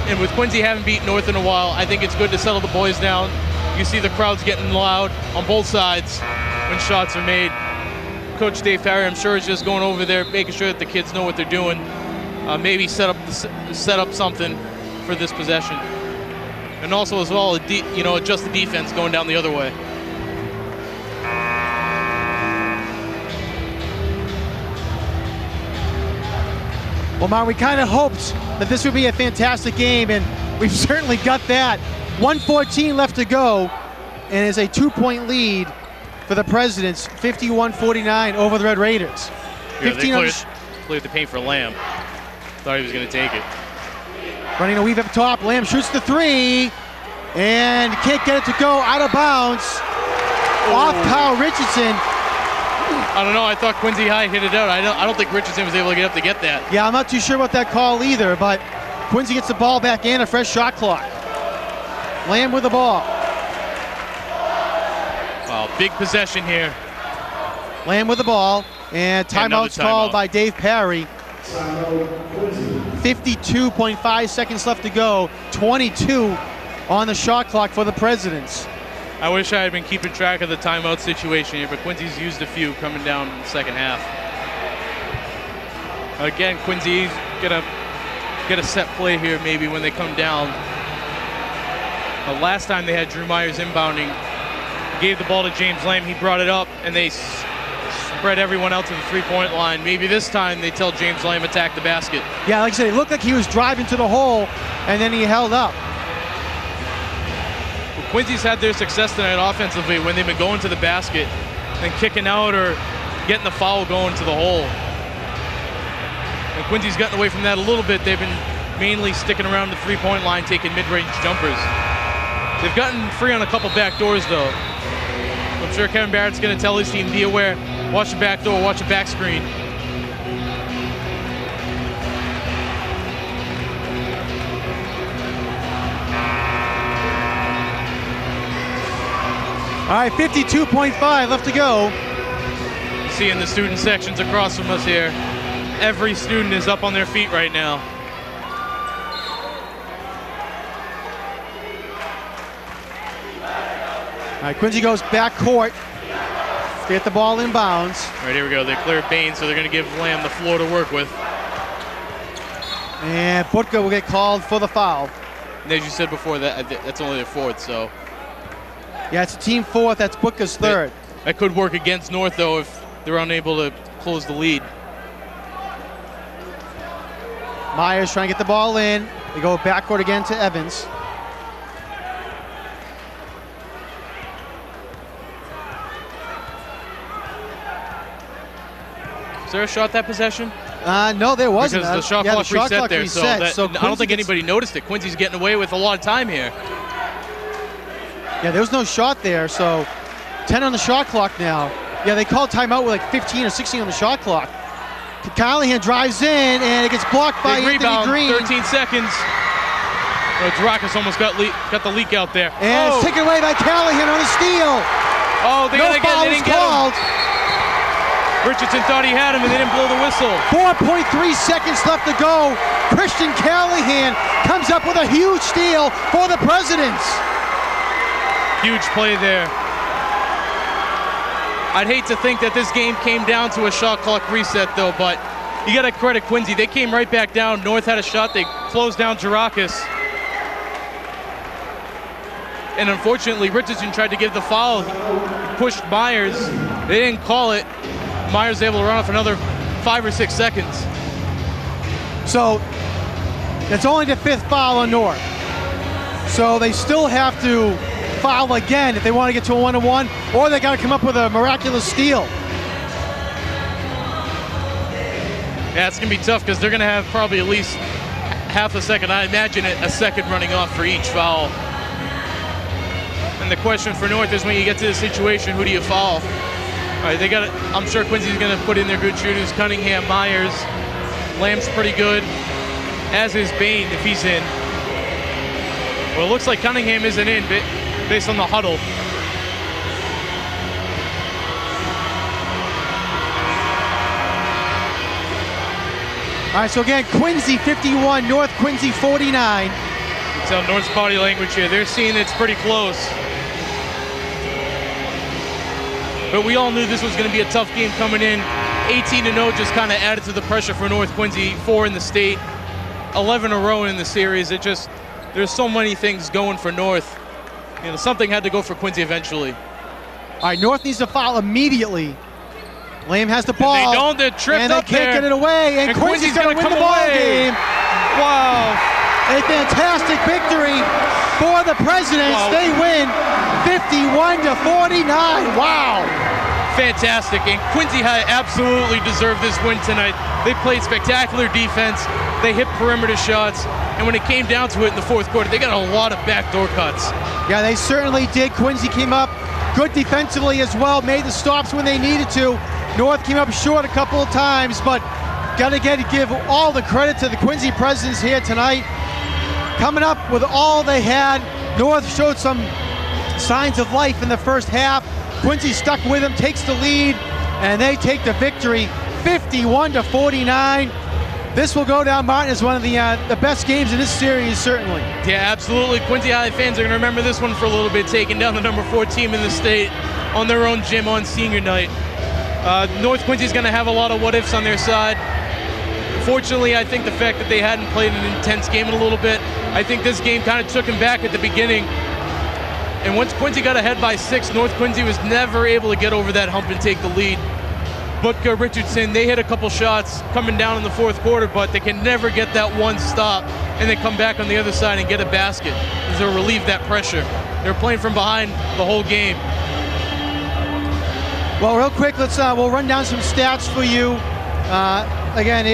And with Quincy having beat North in a while, I think it's good to settle the boys down. You see the crowds getting loud on both sides when shots are made. Coach Dave Parry, I'm sure, is just going over there, making sure that the kids know what they're doing. Maybe set up something for this possession. And also as well, adjust the defense going down the other way. Well, Mark, we kind of hoped that this would be a fantastic game, and we've certainly got that. 1:14 left to go, and it's a 2-point lead for the Presidents, 51-49 over the Red Raiders. Here, they cleared the paint for Lamb. Thought he was going to take it. Running a weave up top, Lamb shoots the 3, and can't get it to go, out of bounds. Off Kyle Richardson. I don't know, I thought Quincy High hit it out. I don't think Richardson was able to get up to get that. Yeah, I'm not too sure about that call either, but Quincy gets the ball back in, a fresh shot clock. Lamb with the ball. Wow, big possession here. Lamb with the ball, and timeout's called by Dave Parry. 52.5 seconds left to go, 22 on the shot clock for the Presidents. I wish I had been keeping track of the timeout situation here, but Quincy's used a few coming down in the second half. Again, Quincy's gonna get a set play here maybe when they come down. Last time they had Drew Myers inbounding, gave the ball to James Lamb, he brought it up, and they spread everyone out to the three-point line. Maybe this time they tell James Lamb attack the basket. Yeah, like I said, it looked like he was driving to the hole, and then he held up. Quincy's had their success tonight offensively when they've been going to the basket and kicking out or getting the foul going to the hole. And Quincy's gotten away from that a little bit. They've been mainly sticking around the three-point line, taking mid-range jumpers. They've gotten free on a couple back doors, though. I'm sure Kevin Barrett's going to tell his team, be aware, watch the back door, watch the back screen. All right, 52.5 left to go. Seeing the student sections across from us here. Every student is up on their feet right now. All right, Quincy goes back court. Get the ball in bounds. All right, here we go. They clear Bain, so they're going to give Lamb the floor to work with. And Butka will get called for the foul. And as you said before, that's only their fourth, so. Yeah, it's a team fourth. That's Butka's third. That could work against North, though, if they're unable to close the lead. Myers trying to get the ball in. They go backcourt again to Evans. Is there a shot that possession? No, there wasn't. Because the shot clock reset there, reset, so I don't think anybody noticed it. Quincy's getting away with a lot of time here. Yeah, there was no shot there, so 10 on the shot clock now. Yeah, they called timeout with like 15 or 16 on the shot clock. Callahan drives in, and it gets blocked by Anthony rebound, Green. 13 seconds. Drakis almost got the leak out there. And it's taken away by Callahan on a steal. Oh, they didn't get him. Richardson thought he had him, and they didn't blow the whistle. 4.3 seconds left to go. Christian Callahan comes up with a huge steal for the Presidents. Huge play there. I'd hate to think that this game came down to a shot clock reset, though, but you got to credit Quincy. They came right back down. North had a shot. They closed down Drakis. And unfortunately, Richardson tried to give the foul. He pushed Myers. They didn't call it. Myers able to run off another 5 or 6 seconds. So it's only the 5th foul on North. So they still have to foul again if they want to get to a 1-1, or they got to come up with a miraculous steal. Yeah, it's going to be tough because they're going to have probably at least half a second. I imagine a second running off for each foul. And the question for North is when you get to the situation, who do you foul? All right, I'm sure Quincy's going to put in their good shooters. Cunningham, Myers, Lamb's pretty good, as is Bain if he's in. Well, it looks like Cunningham isn't in based on the huddle. All right, so again, Quincy 51, North Quincy 49. You can tell North's body language here. They're seeing it's pretty close. But we all knew this was going to be a tough game coming in. 18-0 just kind of added to the pressure for North Quincy. 4 in the state, 11 in a row in the series. There's so many things going for North. You know, something had to go for Quincy eventually. All right, North needs to foul immediately. Lamb has the ball. And they don't. They're tripped up there. And they can't get it away. And Quincy's going to win the ball game. Wow. A fantastic victory for the Presidents. Wow. They win 51-49. Wow. Fantastic. And Quincy High absolutely deserved this win tonight. They played spectacular defense. They hit perimeter shots. And when it came down to it in the fourth quarter, they got a lot of backdoor cuts. Yeah, they certainly did. Quincy came up good defensively as well, made the stops when they needed to. North came up short a couple of times, but got to give all the credit to the Quincy Presidents here tonight. Coming up with all they had. North showed some signs of life in the first half. Quincy stuck with them, takes the lead, and they take the victory 51-49. This will go down, Martin, as one of the best games in this series, certainly. Yeah, absolutely. Quincy High fans are going to remember this one for a little bit, taking down the number 4 team in the state on their own gym on senior night. North Quincy's going to have a lot of what-ifs on their side. Fortunately, I think the fact that they hadn't played an intense game in a little bit, I think this game kind of took them back at the beginning. And once Quincy got ahead by 6, North Quincy was never able to get over that hump and take the lead. Butker, Richardson, they hit a couple shots coming down in the fourth quarter, but they can never get that one stop and then come back on the other side and get a basket to relieve that pressure. They're playing from behind the whole game. Well, real quick, we'll run down some stats for you. Again,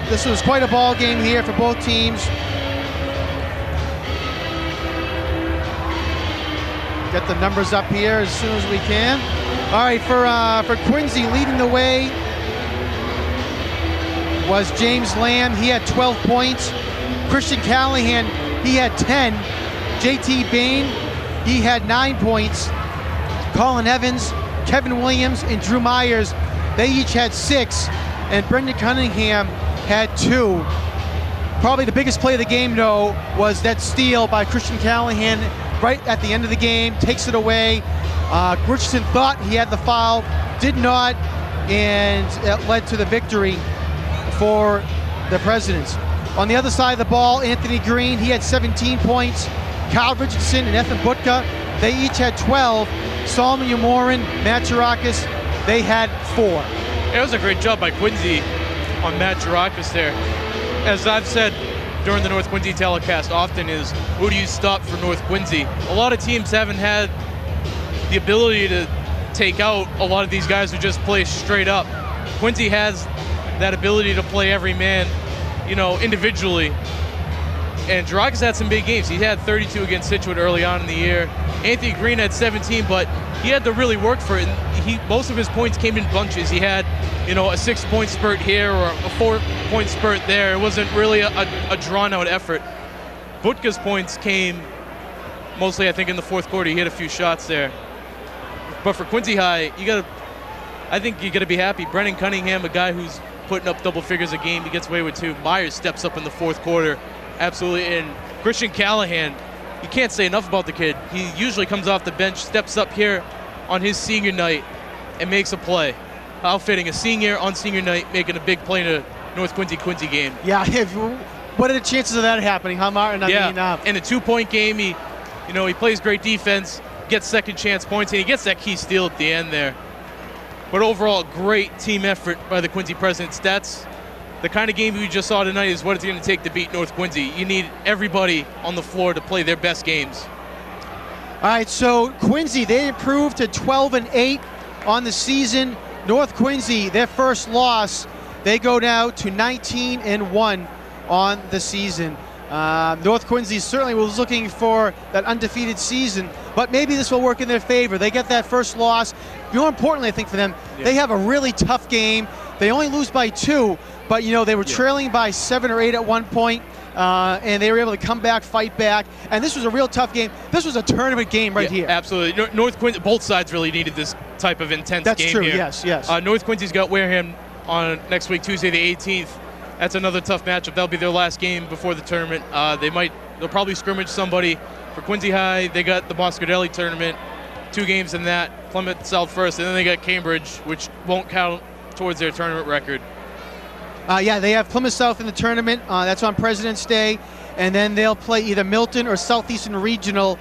this was quite a ball game here for both teams. Get the numbers up here as soon as we can. All right, for Quincy, leading the way was James Lamb. He had 12 points. Christian Callahan, he had 10. JT Bain, he had 9 points. Colin Evans, Kevin Williams, and Drew Myers, they each had 6. And Brendan Cunningham had 2. Probably the biggest play of the game, though, was that steal by Christian Callahan right at the end of the game, takes it away. Richardson thought he had the foul, did not, and it led to the victory for the Presidents. On the other side of the ball, Anthony Green, he had 17 points. Kyle Richardson and Ethan Butka, they each had 12. Solomon Yamorin, Matt Chirakis, they had 4. It was a great job by Quincy on Matt Chirakis there. As I've said during the North Quincy telecast often is, who do you stop for North Quincy? A lot of teams haven't had the ability to take out a lot of these guys who just play straight up. Quincy has that ability to play every man, individually. And Chirakis had some big games. He had 32 against Scituate early on in the year. Anthony Green had 17, but he had to really work for it. And most of his points came in bunches. He had, a 6-point spurt here or a 4-point spurt there. It wasn't really a drawn-out effort. Butka's points came mostly, I think, in the fourth quarter. He hit a few shots there. But for Quincy High, I think you got to be happy. Brendan Cunningham, a guy who's putting up double figures a game, he gets away with 2. Myers steps up in the fourth quarter. Absolutely. And Christian Callahan, you can't say enough about the kid. He usually comes off the bench, steps up here on his senior night and makes a play. How fitting, a senior on senior night making a big play in a North Quincy game. Yeah, what are the chances of that happening, huh, Martin? In a 2-point game, he plays great defense, gets second chance points, and he gets that key steal at the end there. But overall, great team effort by the Quincy Presidents. That's the kind of game we just saw tonight is what it's going to take to beat North Quincy. You need everybody on the floor to play their best games. All right, so Quincy, they improved to 12-8 on the season. North Quincy, their first loss, they go now to 19-1 on the season. North Quincy certainly was looking for that undefeated season, but maybe this will work in their favor. They get that first loss. More importantly, I think for them, they have a really tough game. They only lose by 2, but they were trailing by 7 or 8 at one point, and they were able to come back, fight back, and this was a real tough game. This was a tournament game right here. Absolutely. North Quincy, both sides really needed this type of intense game. That's true. Here. Yes. North Quincy's got Wareham on next week, Tuesday the 18th. That's another tough matchup. That'll be their last game before the tournament. They'll probably scrimmage somebody. For Quincy High, they got the Moscardelli tournament, 2 games in that. Plymouth South first, and then they got Cambridge, which won't count towards their tournament record. They have Plymouth South in the tournament. That's on President's Day, and then they'll play either Milton or Southeastern Regional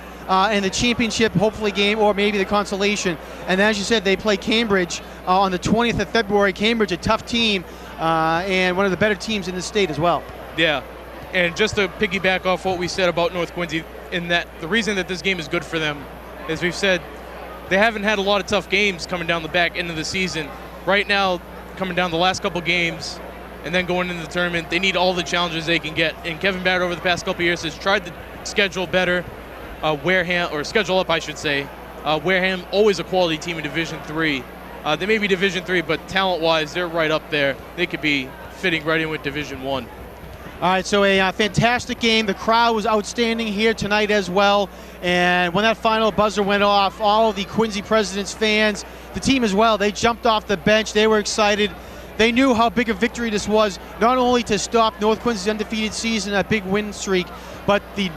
in the championship, hopefully game, or maybe the consolation. And as you said, they play Cambridge on the 20th of February. Cambridge, a tough team, and one of the better teams in the state as well. Yeah, and just to piggyback off what we said about North Quincy, in that the reason that this game is good for them, as we've said, they haven't had a lot of tough games coming down the back end of the season. Right now, coming down the last couple games, and then going into the tournament, they need all the challenges they can get. And Kevin Batter over the past couple years has tried to schedule better. Wareham, or schedule up, I should say. Wareham, always a quality team in Division III. They may be Division III, but talent-wise, they're right up there. They could be fitting right in with Division I. All right, so a fantastic game. The crowd was outstanding here tonight as well. And when that final buzzer went off, all of the Quincy Presidents fans, the team as well, they jumped off the bench. They were excited. They knew how big a victory this was, not only to stop North Quincy's undefeated season, a big win streak, but the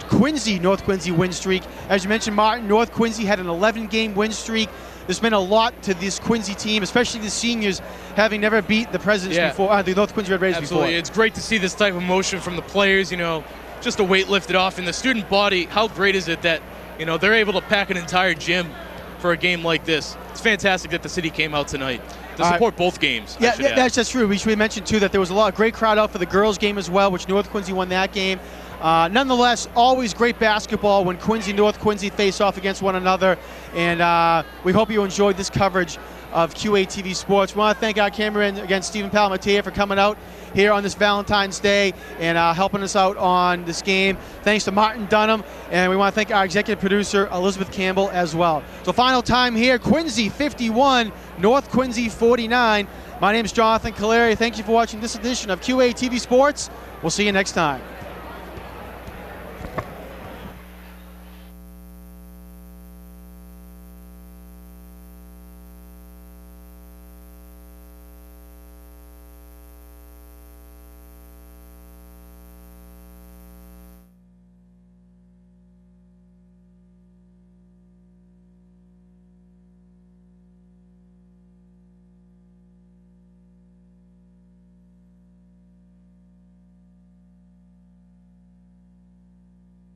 North Quincy win streak. As you mentioned, Martin, North Quincy had an 11-game win streak. This meant a lot to this Quincy team, especially the seniors, having never beat the Presidents before, the North Quincy Red Raiders before. Absolutely. It's great to see this type of emotion from the players, just a weight lifted off. And the student body, how great is it that, they're able to pack an entire gym for a game like this. It's fantastic that the city came out tonight to support both games. Yeah, that's true. We should mention, too, that there was a great crowd out for the girls' game as well, which North Quincy won that game. Nonetheless, always great basketball when Quincy and North Quincy face off against one another. And we hope you enjoyed this coverage of QATV Sports. We want to thank our cameraman, again, Stephen Palmatea, for coming out here on this Valentine's Day and helping us out on this game. Thanks to Martin Dunham, and we want to thank our executive producer, Elizabeth Campbell, as well. So final time here, Quincy 51, North Quincy 49. My name is Jonathan Caleri. Thank you for watching this edition of QATV Sports. We'll see you next time.